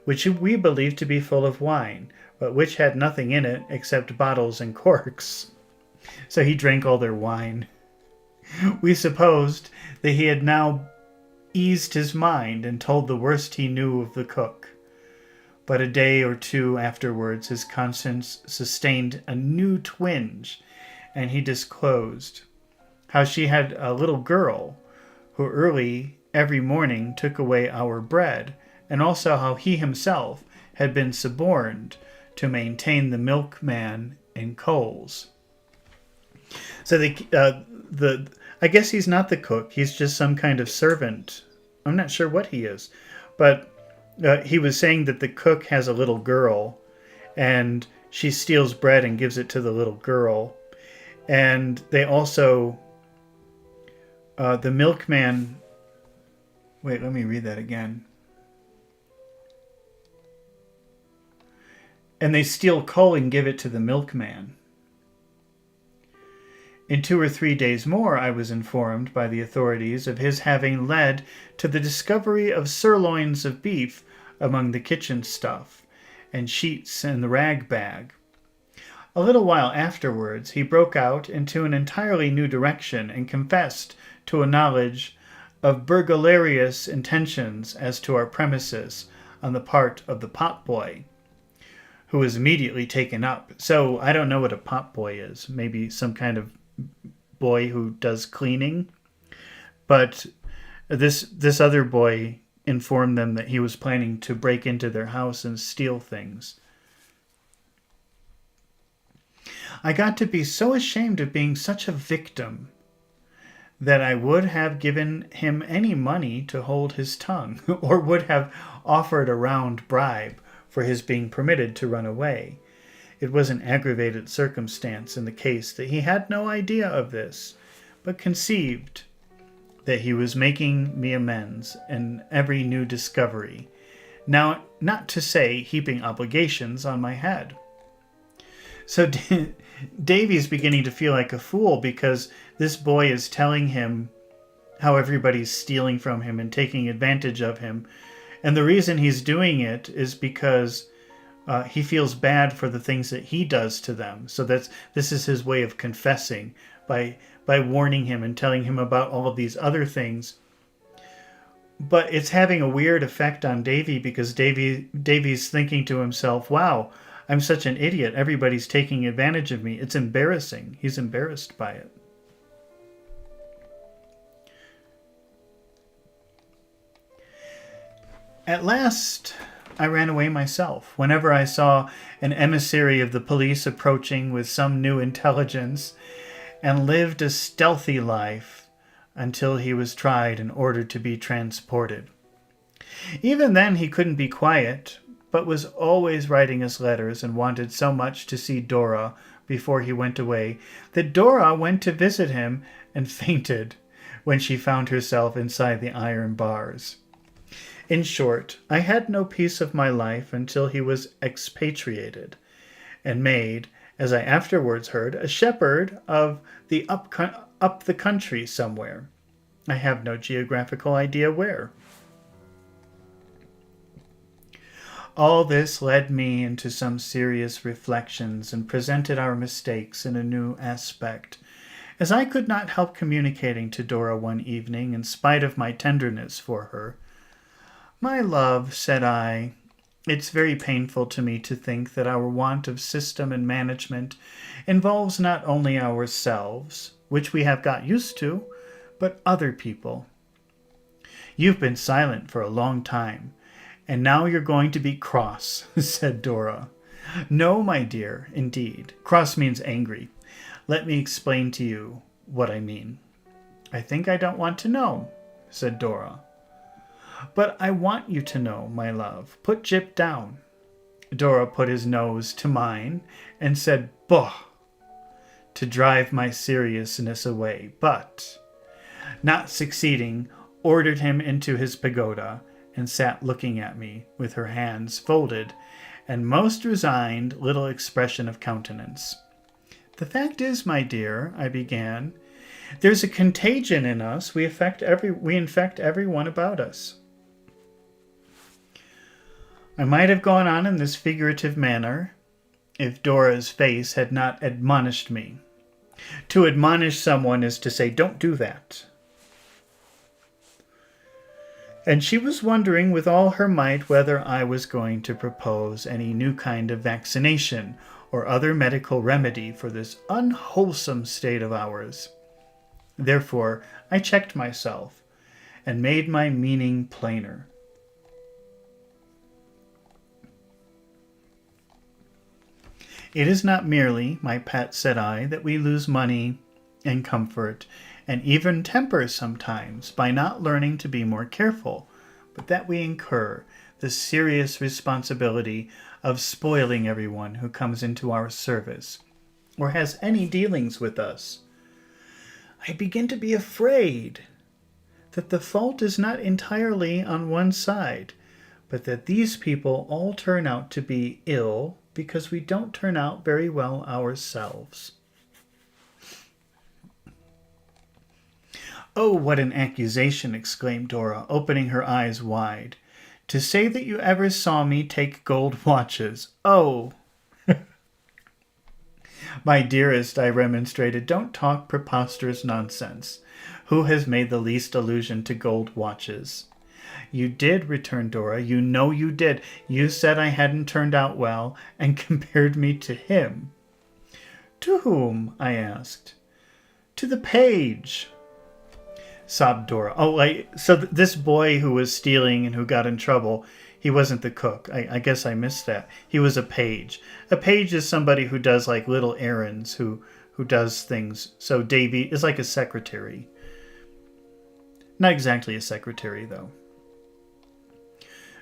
which we believed to be full of wine, but which had nothing in it except bottles and corks. So he drank all their wine. We supposed that he had now eased his mind and told the worst he knew of the cook. But a day or two afterwards his conscience sustained a new twinge, and he disclosed how she had a little girl who early every morning took away our bread, and also how he himself had been suborned to maintain the milkman in coals. So I guess he's not the cook. He's just some kind of servant. I'm not sure what he is, but he was saying that the cook has a little girl, and she steals bread and gives it to the little girl. And they also, the milkman. Wait, let me read that again. And they steal coal and give it to the milkman. In 2 or 3 days more, I was informed by the authorities of his having led to the discovery of sirloins of beef among the kitchen stuff, and sheets in the rag bag. A little while afterwards, he broke out into an entirely new direction and confessed to a knowledge of burglarious intentions as to our premises on the part of the potboy, who was immediately taken up. So I don't know what a potboy is. Maybe some kind of boy who does cleaning. But this other boy informed them that he was planning to break into their house and steal things. I got to be so ashamed of being such a victim that I would have given him any money to hold his tongue, or would have offered a round bribe for his being permitted to run away. It was an aggravated circumstance in the case that he had no idea of this, but conceived that he was making me amends in every new discovery, now not to say heaping obligations on my head. So Davy's beginning to feel like a fool because this boy is telling him how everybody's stealing from him and taking advantage of him. And the reason he's doing it is because he feels bad for the things that he does to them. So this is his way of confessing by warning him and telling him about all of these other things. But it's having a weird effect on Davy because Davy's thinking to himself, wow, I'm such an idiot. Everybody's taking advantage of me. It's embarrassing. He's embarrassed by it. At last, I ran away myself. Whenever I saw an emissary of the police approaching with some new intelligence, and lived a stealthy life until he was tried and ordered to be transported. Even then he couldn't be quiet, but was always writing us letters and wanted so much to see Dora before he went away that Dora went to visit him and fainted when she found herself inside the iron bars. In short, I had no peace of my life until he was expatriated and made, as I afterwards heard, a shepherd of the up the country somewhere. I have no geographical idea where. All this led me into some serious reflections and presented our mistakes in a new aspect, as I could not help communicating to Dora one evening, in spite of my tenderness for her. "My love," said I, "it's very painful to me to think that our want of system and management involves not only ourselves, which we have got used to, but other people. You've been silent for a long time, and now you're going to be cross," said Dora. "No, my dear, indeed. Cross means angry. Let me explain to you what I mean." "I think I don't want to know," said Dora. But I want you to know, my love. Put Jip down. Dora put his nose to mine and said, "Boh," to drive my seriousness away, but, not succeeding, ordered him into his pagoda and sat looking at me with her hands folded and most resigned little expression of countenance. "The fact is, my dear," I began, "there's a contagion in us. We infect everyone about us." I might have gone on in this figurative manner if Dora's face had not admonished me. To admonish someone is to say, "Don't do that." And she was wondering with all her might whether I was going to propose any new kind of vaccination or other medical remedy for this unwholesome state of ours. Therefore, I checked myself and made my meaning plainer. "It is not merely, my pet," said I, "that we lose money and comfort and even temper sometimes by not learning to be more careful, but that we incur the serious responsibility of spoiling everyone who comes into our service or has any dealings with us. I begin to be afraid that the fault is not entirely on one side, but that these people all turn out to be ill because we don't turn out very well ourselves." "Oh, what an accusation!" exclaimed Dora, opening her eyes wide. "To say that you ever saw me take gold watches! Oh!" "My dearest," I remonstrated, "don't talk preposterous nonsense. Who has made the least allusion to gold watches?" "You did," returned Dora. "You know you did. You said I hadn't turned out well, and compared me to him." "To whom?" I asked. "To the page," sobbed Dora. This boy who was stealing and who got in trouble, he wasn't the cook. I guess I missed that. He was a page. A page is somebody who does like little errands, who does things. So Davy is like a secretary. Not exactly a secretary, though.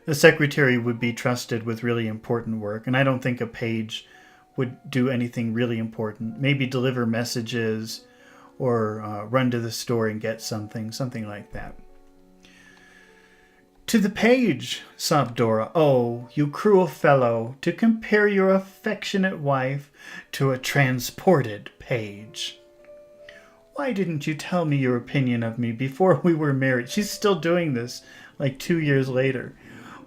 A secretary would be trusted with really important work, and I don't think a page would do anything really important. Maybe deliver messages or run to the store and get something like that. "To the page," sobbed Dora. "Oh, you cruel fellow, to compare your affectionate wife to a transported page. Why didn't you tell me your opinion of me before we were married?" She's still doing this, like 2 years later.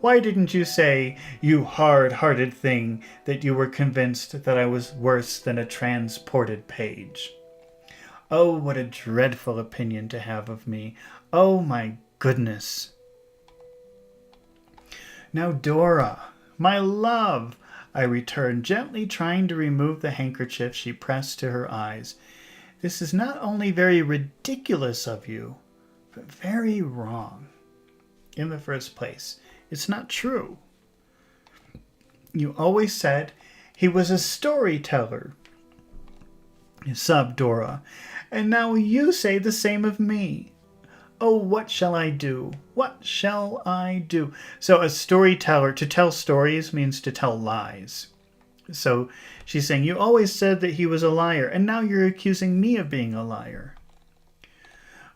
"Why didn't you say, you hard-hearted thing, that you were convinced that I was worse than a transported page? Oh, what a dreadful opinion to have of me. Oh, my goodness." "Now, Dora, my love," I returned, gently trying to remove the handkerchief she pressed to her eyes, "this is not only very ridiculous of you, but very wrong. In the first place, it's not true. You always said he was a storyteller," sobbed Dora, "and now you say the same of me. Oh, what shall I do? What shall I do?" So a storyteller, to tell stories means to tell lies. So she's saying, you always said that he was a liar, and now you're accusing me of being a liar.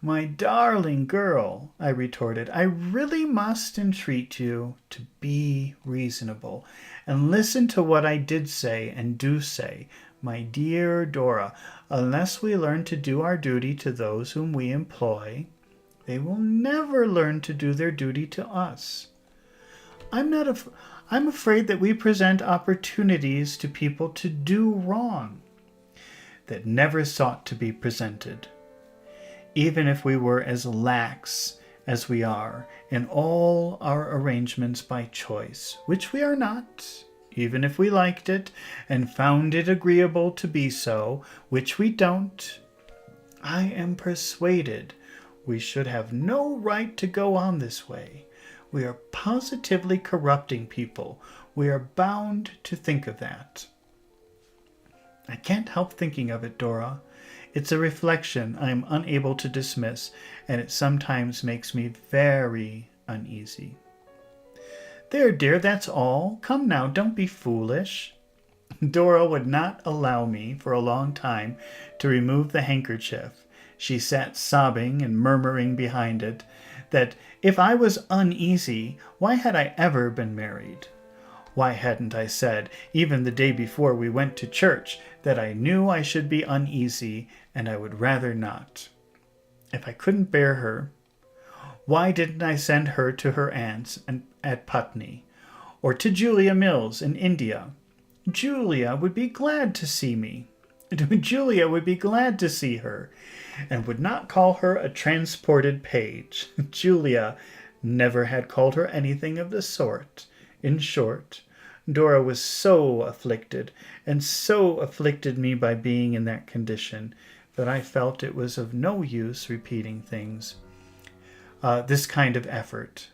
"My darling girl," I retorted, "I really must entreat you to be reasonable and listen to what I did say and do say. My dear Dora, unless we learn to do our duty to those whom we employ, they will never learn to do their duty to us. I'm afraid that we present opportunities to people to do wrong that never sought to be presented. Even if we were as lax as we are in all our arrangements by choice, which we are not, even if we liked it and found it agreeable to be so, which we don't, I am persuaded we should have no right to go on this way. We are positively corrupting people. We are bound to think of that." I can't help thinking of it, Dora. It's a reflection I am unable to dismiss, and it sometimes makes me very, uneasy. "There, dear, that's all. Come now, don't be foolish." Dora would not allow me for a long time to remove the handkerchief. She sat sobbing and murmuring behind it that if I was uneasy, why had I ever been married? Why hadn't I said, even the day before we went to church, that I knew I should be uneasy and I would rather not? If I couldn't bear her, why didn't I send her to her aunt's at Putney, or to Julia Mills in India? Julia would be glad to see me. Julia would be glad to see her, and would not call her a transported page. Julia never had called her anything of the sort. In short, Dora was so afflicted, and so afflicted me by being in that condition, that I felt it was of no use repeating this kind of effort.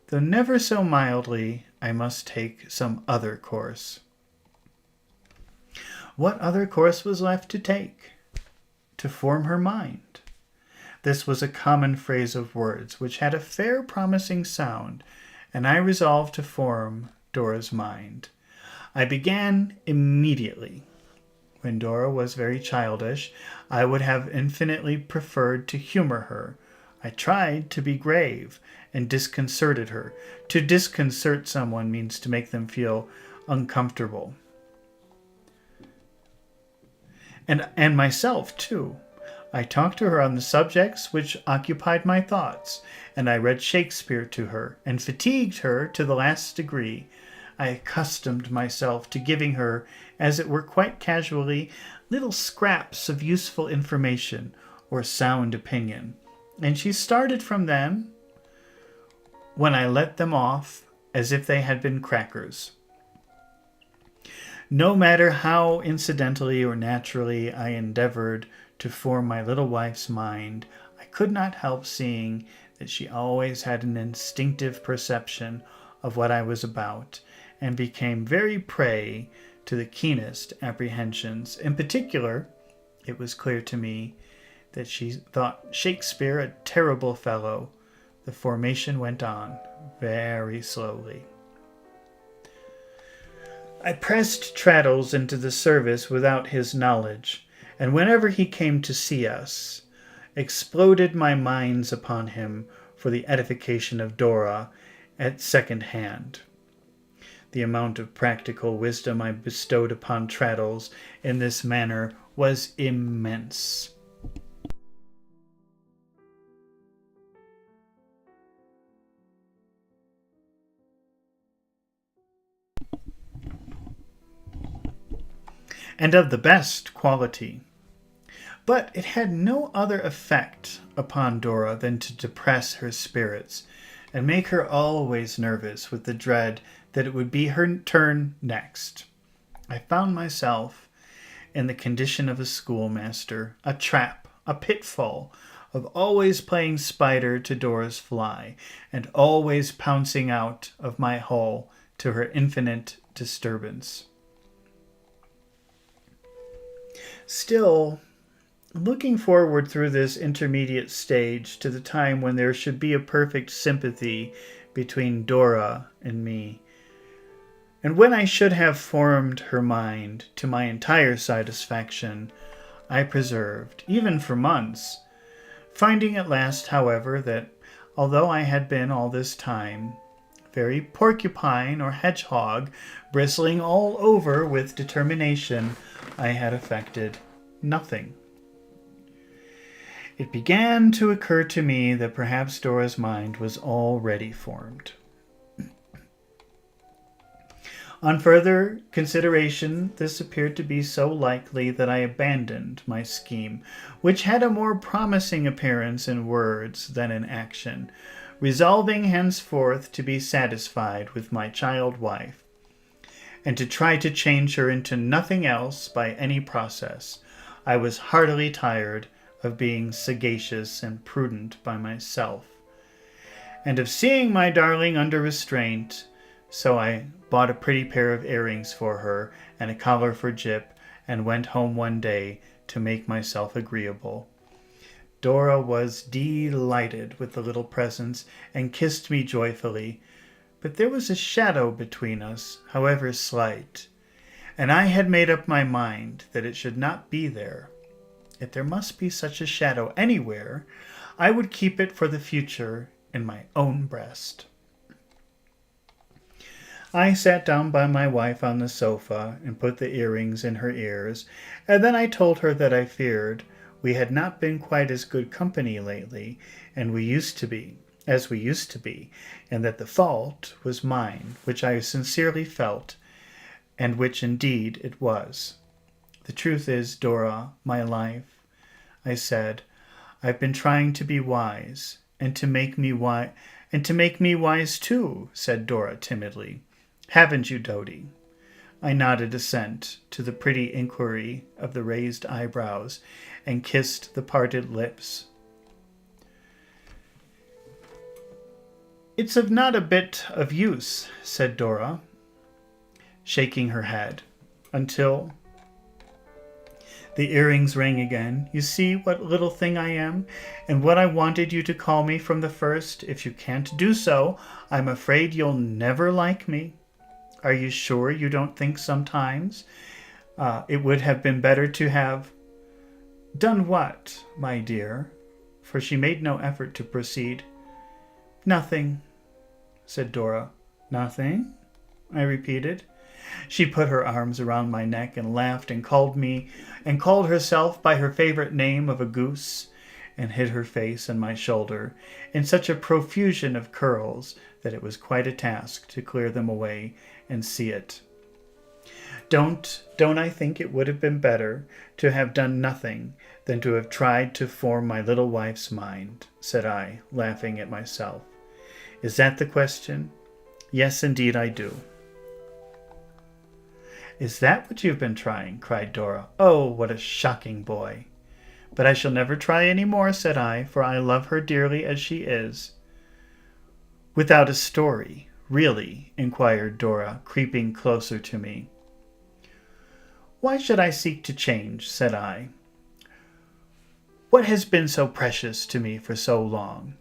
Though never so mildly, I must take some other course. What other course was left to take? To form her mind. This was a common phrase of words, which had a fair promising sound, and I resolved to form Dora's mind. I began immediately. When Dora was very childish, I would have infinitely preferred to humor her. I tried to be grave, and disconcerted her. To disconcert someone means to make them feel uncomfortable. And myself, too. I talked to her on the subjects which occupied my thoughts, and I read Shakespeare to her, and fatigued her to the last degree. I accustomed myself to giving her, as it were quite casually, little scraps of useful information or sound opinion, and she started from them when I let them off as if they had been crackers. No matter how incidentally or naturally I endeavored to form my little wife's mind, I could not help seeing that she always had an instinctive perception of what I was about, and became very prey to the keenest apprehensions. In particular, it was clear to me that she thought Shakespeare a terrible fellow. The formation went on very slowly. I pressed Traddles into the service without his knowledge, and whenever he came to see us, exploded my mines upon him for the edification of Dora at second hand. The amount of practical wisdom I bestowed upon Traddles in this manner was immense. And of the best quality. But it had no other effect upon Dora than to depress her spirits, and make her always nervous with the dread that it would be her turn next. I found myself in the condition of a schoolmaster, a trap, a pitfall, of always playing spider to Dora's fly, and always pouncing out of my hole to her infinite disturbance. Still, looking forward through this intermediate stage to the time when there should be a perfect sympathy between Dora and me, and when I should have formed her mind to my entire satisfaction, I persevered, even for months, finding at last, however, that although I had been all this time very porcupine or hedgehog, bristling all over with determination, I had effected nothing. It began to occur to me that perhaps Dora's mind was already formed. On further consideration, this appeared to be so likely that I abandoned my scheme, which had a more promising appearance in words than in action, resolving henceforth to be satisfied with my child wife, and to try to change her into nothing else by any process. I was heartily tired of being sagacious and prudent by myself, and of seeing my darling under restraint, so I bought a pretty pair of earrings for her and a collar for Jip, and went home one day to make myself agreeable. Dora was delighted with the little presents and kissed me joyfully, but there was a shadow between us, however slight, and I had made up my mind that it should not be there. If there must be such a shadow anywhere, I would keep it for the future in my own breast. I sat down by my wife on the sofa and put the earrings in her ears, and then I told her that I feared we had not been quite as good company lately, and we used to be, and that the fault was mine, which I sincerely felt, and which indeed it was. The truth is, Dora, my life, I said, I've been trying to be wise, and to make me wise too, said Dora timidly. Haven't you, Dodie? I nodded assent to the pretty inquiry of the raised eyebrows and kissed the parted lips. It's of not a bit of use, said Dora, shaking her head, until the earrings rang again. You see what little thing I am, and what I wanted you to call me from the first. If you can't do so, I'm afraid you'll never like me. Are you sure you don't think sometimes it would have been better to have done what, my dear? For she made no effort to proceed. Nothing, said Dora. Nothing? I repeated. She put her arms around my neck and laughed and called herself by her favorite name of a goose, and hid her face on my shoulder in such a profusion of curls that it was quite a task to clear them away and see it. Don't I think it would have been better to have done nothing than to have tried to form my little wife's mind, said I, laughing at myself. Is that the question? Yes, indeed I do. Is that what you've been trying? Cried Dora. Oh, what a shocking boy. But I shall never try any more, said I, for I love her dearly as she is. Without a story, really? Inquired Dora, creeping closer to me. Why should I seek to change? Said I. What has been so precious to me for so long?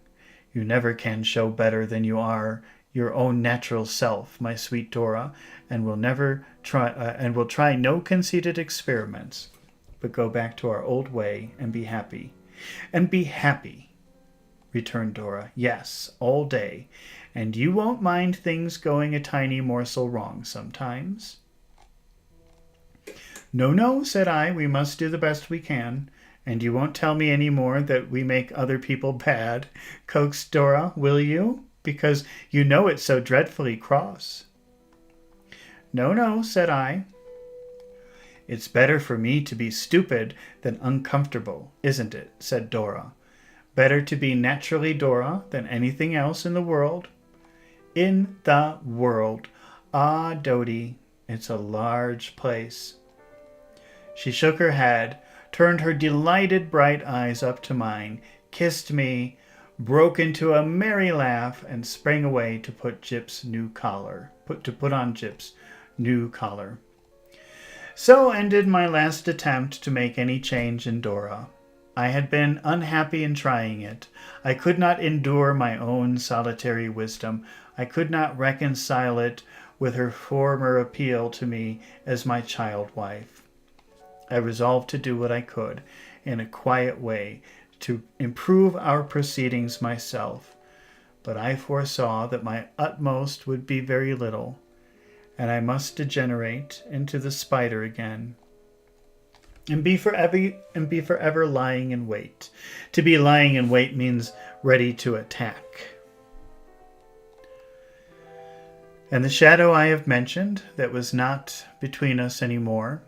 You never can show better than you are your own natural self, my sweet Dora, and will try no conceited experiments, but go back to our old way and be happy. And be happy, returned Dora. Yes, all day. And you won't mind things going a tiny morsel wrong sometimes? No, said I, we must do the best we can. And you won't tell me any more that we make other people bad, coaxed Dora, will you? Because you know it's so dreadfully cross. No, said I. It's better for me to be stupid than uncomfortable, isn't it? Said Dora. Better to be naturally Dora than anything else in the world. In the world. Ah, Dodie, it's a large place. She shook her head, turned her delighted bright eyes up to mine, kissed me, broke into a merry laugh, and sprang away to put on Jip's new collar. So ended my last attempt to make any change in Dora. I had been unhappy in trying it. I could not endure my own solitary wisdom. I could not reconcile it with her former appeal to me as my child wife. I resolved to do what I could, in a quiet way, to improve our proceedings myself, but I foresaw that my utmost would be very little, and I must degenerate into the spider again, and be forever lying in wait. To be lying in wait means ready to attack. And the shadow I have mentioned, that was not between us any more,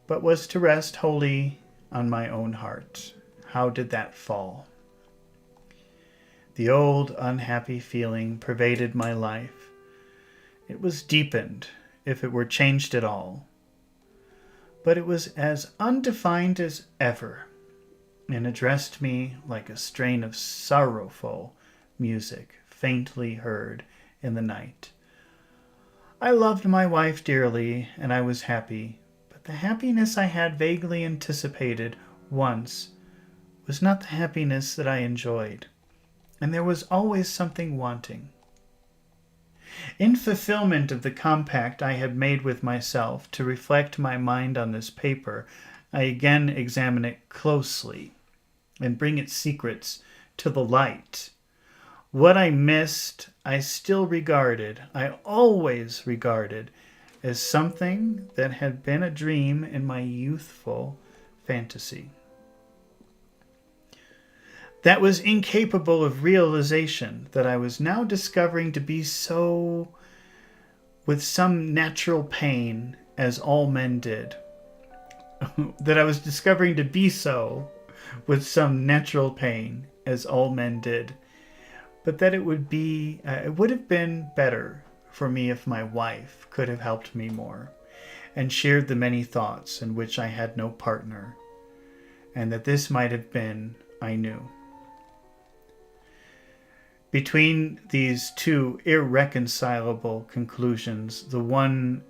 but was to rest wholly on my own heart. How did that fall? The old unhappy feeling pervaded my life. It was deepened, if it were changed at all. But it was as undefined as ever, and addressed me like a strain of sorrowful music faintly heard in the night. I loved my wife dearly, and I was happy, but the happiness I had vaguely anticipated once was not the happiness that I enjoyed, and there was always something wanting. In fulfillment of the compact I had made with myself to reflect my mind on this paper, I again examine it closely and bring its secrets to the light. What I missed, I always regarded, as something that had been a dream in my youthful fantasy, that was incapable of realization, that I was now discovering to be so with some natural pain, as all men did. That I was discovering to be so with some natural pain, as all men did. But that it would have been better for me if my wife could have helped me more, and shared the many thoughts in which I had no partner, and that this might have been, I knew. Between these two irreconcilable conclusions, the one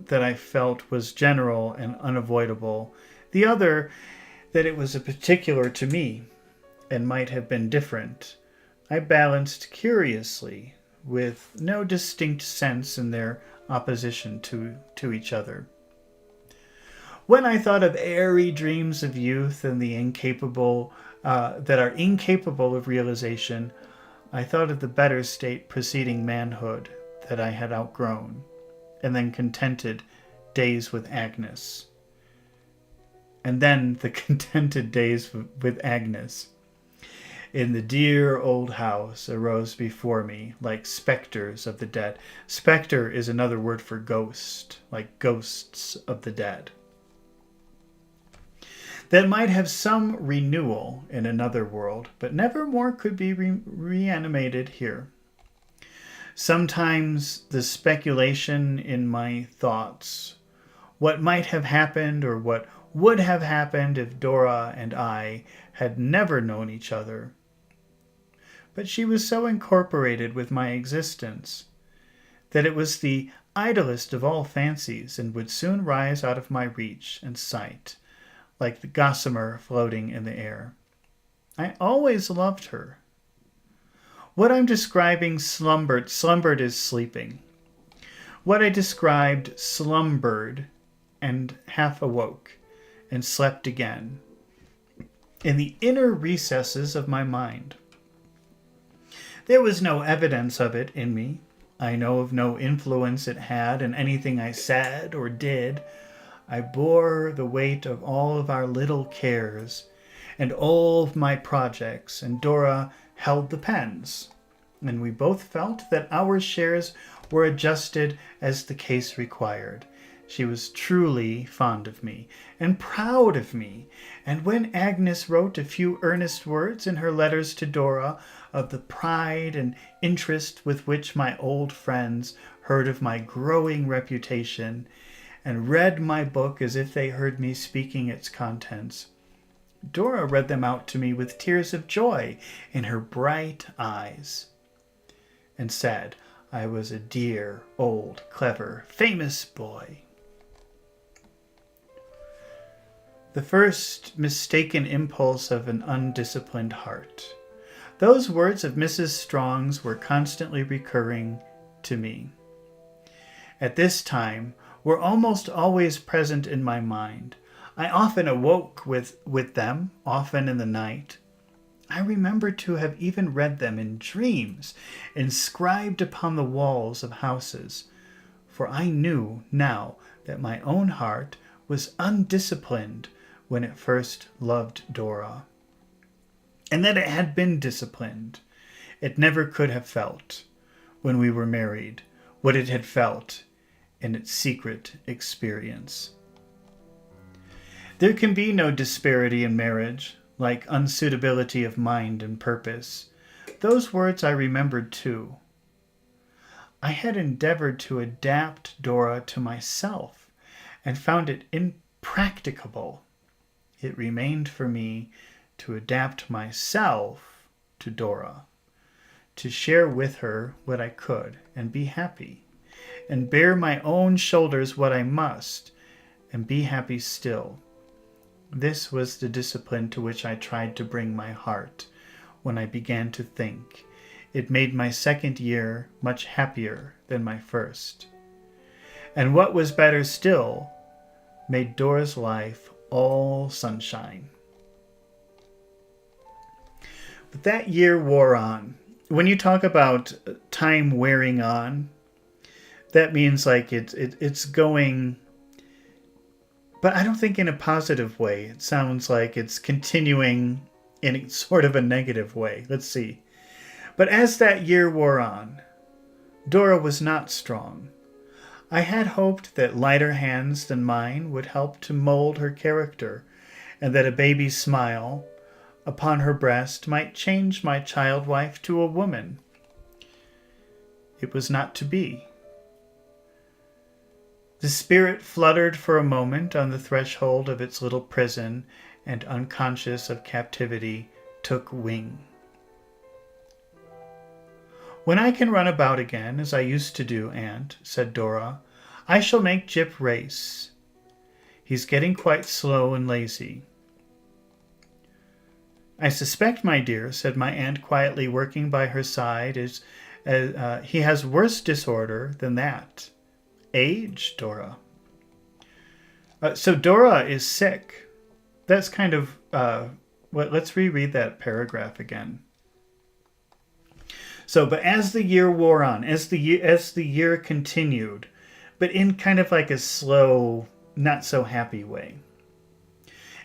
that I felt was general and unavoidable, the other that it was a particular to me and might have been different, I balanced curiously, with no distinct sense in their opposition to each other. When I thought of airy dreams of youth and the incapable that are incapable of realization, I thought of the better state preceding manhood that I had outgrown, and then contented days with Agnes. And then the contented days with Agnes in the dear old house arose before me like specters of the dead. Spectre is another word for ghost, like ghosts of the dead, that might have some renewal in another world, but never more could be reanimated here. Sometimes the speculation in my thoughts, what might have happened or what would have happened if Dora and I had never known each other. But she was so incorporated with my existence that it was the idlest of all fancies and would soon rise out of my reach and sight, like the gossamer floating in the air. I always loved her. What I'm describing slumbered is sleeping. What I described slumbered and half awoke and slept again in the inner recesses of my mind. There was no evidence of it in me. I know of no influence it had in anything I said or did. I bore the weight of all of our little cares and all of my projects, and Dora held the pens, and we both felt that our shares were adjusted as the case required. She was truly fond of me and proud of me, and when Agnes wrote a few earnest words in her letters to Dora of the pride and interest with which my old friends heard of my growing reputation, and read my book as if they heard me speaking its contents, Dora read them out to me with tears of joy in her bright eyes, and said I was a dear, old, clever, famous boy. The first mistaken impulse of an undisciplined heart. Those words of Mrs. Strong's were constantly recurring to me. At this time, were almost always present in my mind. I often awoke with them, often in the night. I remember to have even read them in dreams, inscribed upon the walls of houses, for I knew now that my own heart was undisciplined when it first loved Dora, and that it had been disciplined. It never could have felt, when we were married, what it had felt in its secret experience. There can be no disparity in marriage, like unsuitability of mind and purpose. Those words I remembered too. I had endeavored to adapt Dora to myself, and found it impracticable. It remained for me to adapt myself to Dora, to share with her what I could and be happy, and bear my own shoulders what I must and be happy still. This was the discipline to which I tried to bring my heart when I began to think. It made my second year much happier than my first. And what was better still, made Dora's life all sunshine. But that year wore on. When you talk about time wearing on, that means like it's going, but I don't think in a positive way. It sounds like it's continuing in sort of a negative way. Let's see. But as that year wore on, Dora was not strong. I had hoped that lighter hands than mine would help to mold her character, and that a baby's smile upon her breast might change my child wife to a woman. It was not to be. The spirit fluttered for a moment on the threshold of its little prison, and unconscious of captivity, took wing. When I can run about again, as I used to do, Aunt, said Dora, I shall make Jip race. He's getting quite slow and lazy. I suspect, my dear, said my aunt quietly, working by her side, he has worse disorder than that. Age, Dora. So Dora is sick. That's kind of, let's reread that paragraph again. So, but as the year wore on, as the year continued, but in kind of like a slow, not so happy way.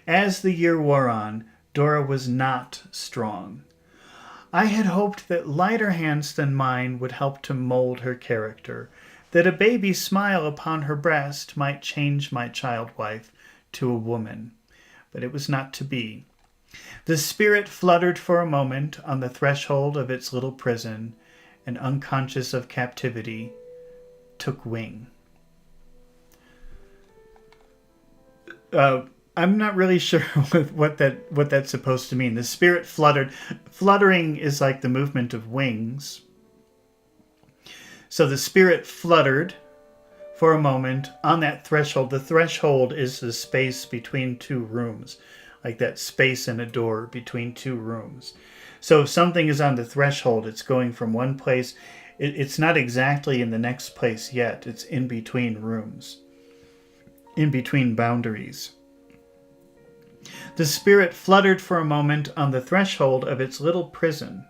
As the year wore on, Dora was not strong. I had hoped that lighter hands than mine would help to mold her character, that a baby's smile upon her breast might change my child wife to a woman. But it was not to be. The spirit fluttered for a moment on the threshold of its little prison, and unconscious of captivity, took wing. I'm not really sure what that's supposed to mean. The spirit fluttered. Fluttering is like the movement of wings. So the spirit fluttered for a moment on that threshold. The threshold is the space between two rooms, like that space in a door between two rooms. So if something is on the threshold, it's going from one place. It's not exactly in the next place yet. It's in between rooms, in between boundaries. The spirit fluttered for a moment on the threshold of its little prison,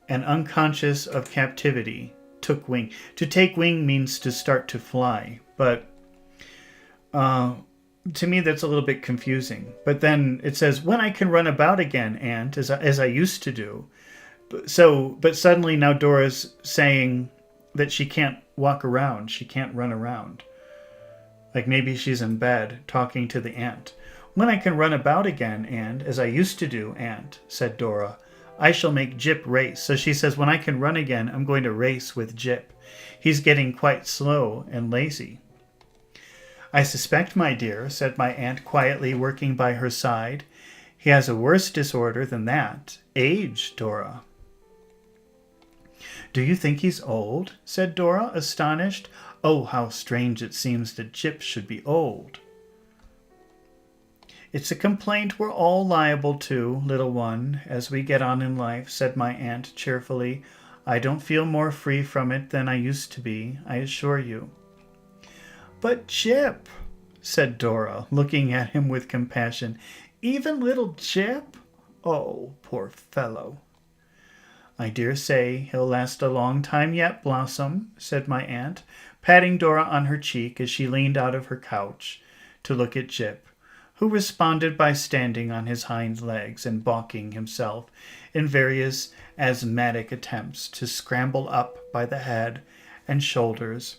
and unconscious of captivity, took wing. To take wing means to start to fly, but to me that's a little bit confusing. But then it says, when I can run about again, Aunt, as I used to do. But suddenly now Dora's saying that she can't walk around, she can't run around. Like maybe she's in bed talking to the aunt. When I can run about again, and as I used to do, Aunt, said Dora, I shall make Jip race. So she says, when I can run again, I'm going to race with Jip. He's getting quite slow and lazy. I suspect, my dear, said my aunt quietly, working by her side, he has a worse disorder than that. Age, Dora. Do you think he's old? Said Dora, astonished. Oh, how strange it seems that Jip should be old. It's a complaint we're all liable to, little one, as we get on in life, said my aunt cheerfully. I don't feel more free from it than I used to be, I assure you. But Jip, said Dora, looking at him with compassion, even little Jip? Oh, poor fellow. I dare say he'll last a long time yet, Blossom, said my aunt, patting Dora on her cheek as she leaned out of her couch to look at Jip, who responded by standing on his hind legs and balking himself in various asthmatic attempts to scramble up by the head and shoulders.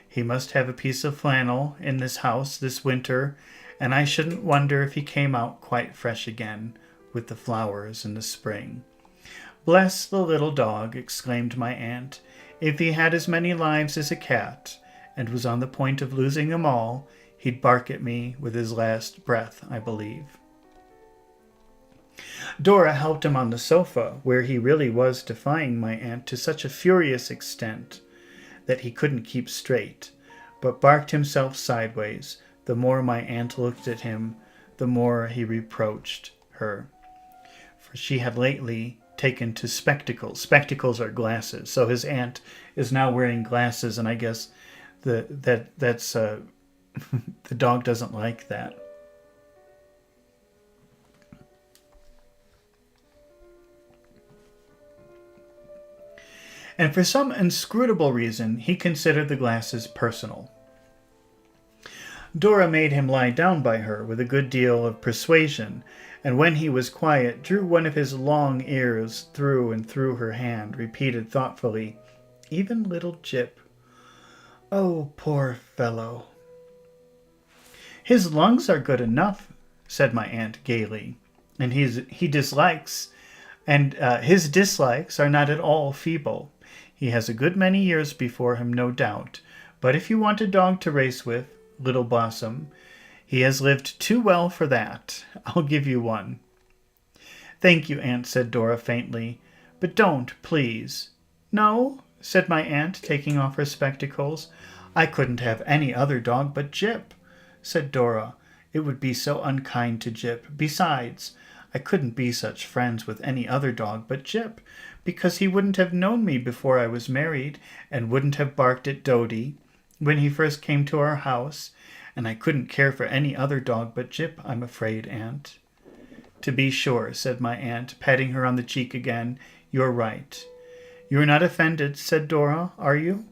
He must have a piece of flannel in this house this winter, and I shouldn't wonder if he came out quite fresh again with the flowers in the spring. Bless the little dog, exclaimed my aunt. If he had as many lives as a cat, and was on the point of losing them all, he'd bark at me with his last breath, I believe. Dora helped him on the sofa, where he really was defying my aunt to such a furious extent that he couldn't keep straight, but barked himself sideways, The more my aunt looked at him, the more he reproached her. For she had lately taken to spectacles. Spectacles are glasses. So his aunt is now wearing glasses, and I guess that's the dog doesn't like that. And for some inscrutable reason, he considered the glasses personal. Dora made him lie down by her with a good deal of persuasion, and when he was quiet, drew one of his long ears through and through her hand, repeated thoughtfully, "Even little Jip. Oh, poor fellow." "His lungs are good enough," said my aunt gaily, "and his dislikes are not at all feeble. He has a good many years before him, no doubt, but if you want a dog to race with, Little Blossom, he has lived too well for that. I'll give you one." "Thank you, Aunt," said Dora faintly, "but don't, please." "No?" said my aunt, taking off her spectacles. "I couldn't have any other dog but Jip," said Dora. "It would be so unkind to Jip. Besides, I couldn't be such friends with any other dog but Jip, because he wouldn't have known me before I was married, and wouldn't have barked at Dodie when he first came to our house, and I couldn't care for any other dog but Jip, I'm afraid, Aunt." "To be sure," said my aunt, patting her on the cheek again. "You're right." "You're not offended," said Dora, "are you?"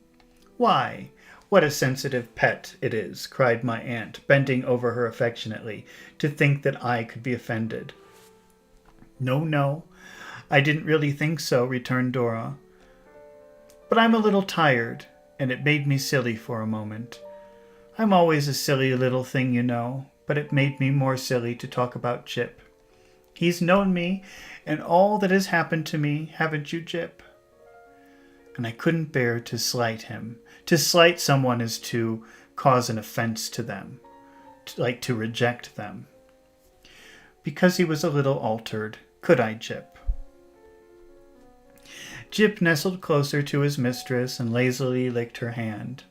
"Why, what a sensitive pet it is," cried my aunt, bending over her affectionately, "to think that I could be offended." No, I didn't really think so," returned Dora. "But I'm a little tired, and it made me silly for a moment. I'm always a silly little thing, you know, but it made me more silly to talk about Jip. He's known me and all that has happened to me, haven't you, Jip? And I couldn't bear to slight him. To slight someone is to cause an offense to them, like to reject them. Because he was a little altered. Could I, Jip?" Jip nestled closer to his mistress and lazily licked her hand.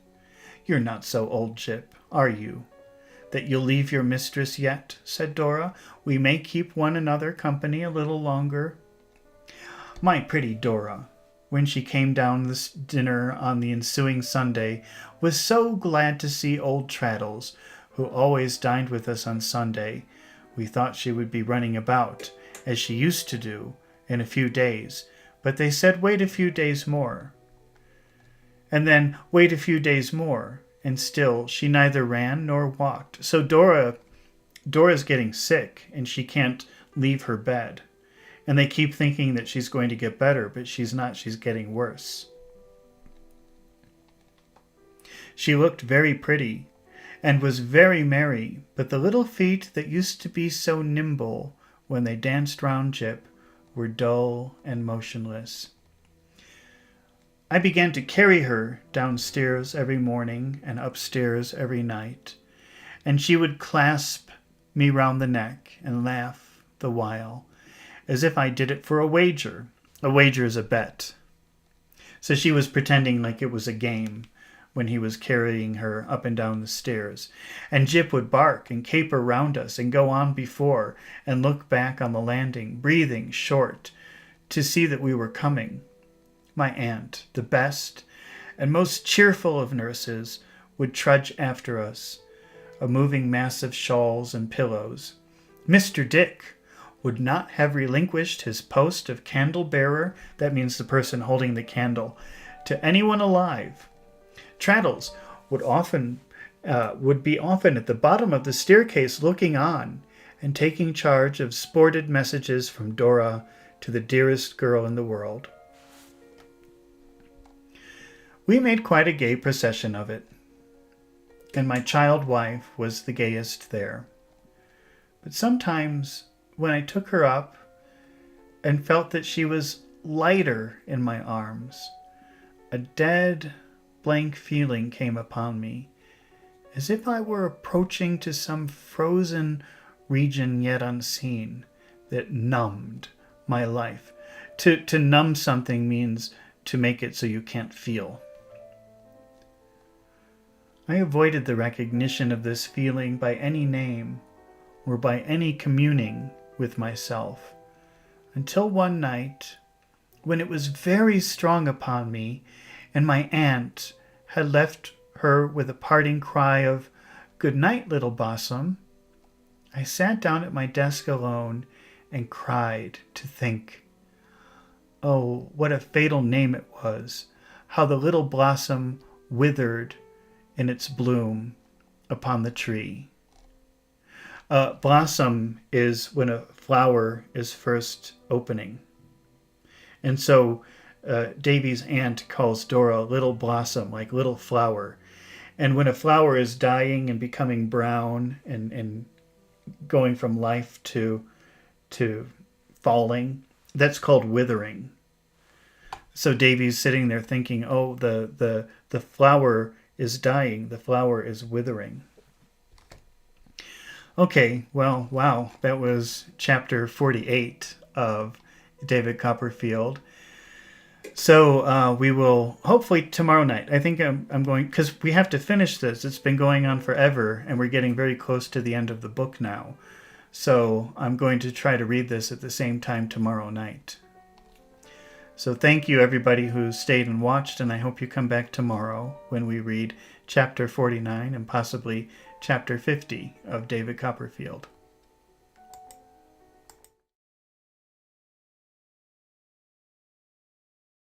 "You're not so old, Jip, are you, that you'll leave your mistress yet?" said Dora. "We may keep one another company a little longer." My pretty Dora, when she came down this dinner on the ensuing Sunday, was so glad to see old Traddles, who always dined with us on Sunday. We thought she would be running about, as she used to do, in a few days, but they said wait a few days more. And then wait a few days more, and still she neither ran nor walked. So Dora's getting sick, and she can't leave her bed. And they keep thinking that she's going to get better, but she's not. She's getting worse. She looked very pretty, and was very merry, but the little feet that used to be so nimble when they danced round Jip were dull and motionless. I began to carry her downstairs every morning and upstairs every night, and she would clasp me round the neck and laugh the while, as if I did it for a wager. A wager is a bet. So she was pretending like it was a game when he was carrying her up and down the stairs. And Jip would bark and caper round us and go on before and look back on the landing, breathing short, to see that we were coming. My aunt, the best and most cheerful of nurses, would trudge after us, a moving mass of shawls and pillows. Mr. Dick would not have relinquished his post of candle-bearer, that means the person holding the candle, to anyone alive. Traddles would be often at the bottom of the staircase looking on and taking charge of sported messages from Dora to the dearest girl in the world. We made quite a gay procession of it, and my child wife was the gayest there. But sometimes when I took her up and felt that she was lighter in my arms, a dead, blank feeling came upon me, as if I were approaching to some frozen region yet unseen that numbed my life. To numb something means to make it so you can't feel. I avoided the recognition of this feeling by any name or by any communing with myself, until one night, when it was very strong upon me, and my aunt had left her with a parting cry of, "Good night, little Blossom," I sat down at my desk alone and cried to think, oh, what a fatal name it was, how the little blossom withered in its bloom upon the tree. Blossom is when a flower is first opening. And so Davy's aunt calls Dora little blossom, like little flower. And when a flower is dying and becoming brown and going from life to falling, that's called withering. So Davy's sitting there thinking, oh, the flower is dying, the flower is withering. Okay, well, wow, that was chapter 48 of David Copperfield. So we will hopefully tomorrow night. I think I'm going, because we have to finish this. It's been going on forever, and we're getting very close to the end of the book now. So I'm going to try to read this at the same time tomorrow night. So thank you, everybody who stayed and watched, and I hope you come back tomorrow when we read chapter 49 and possibly chapter 50 of David Copperfield.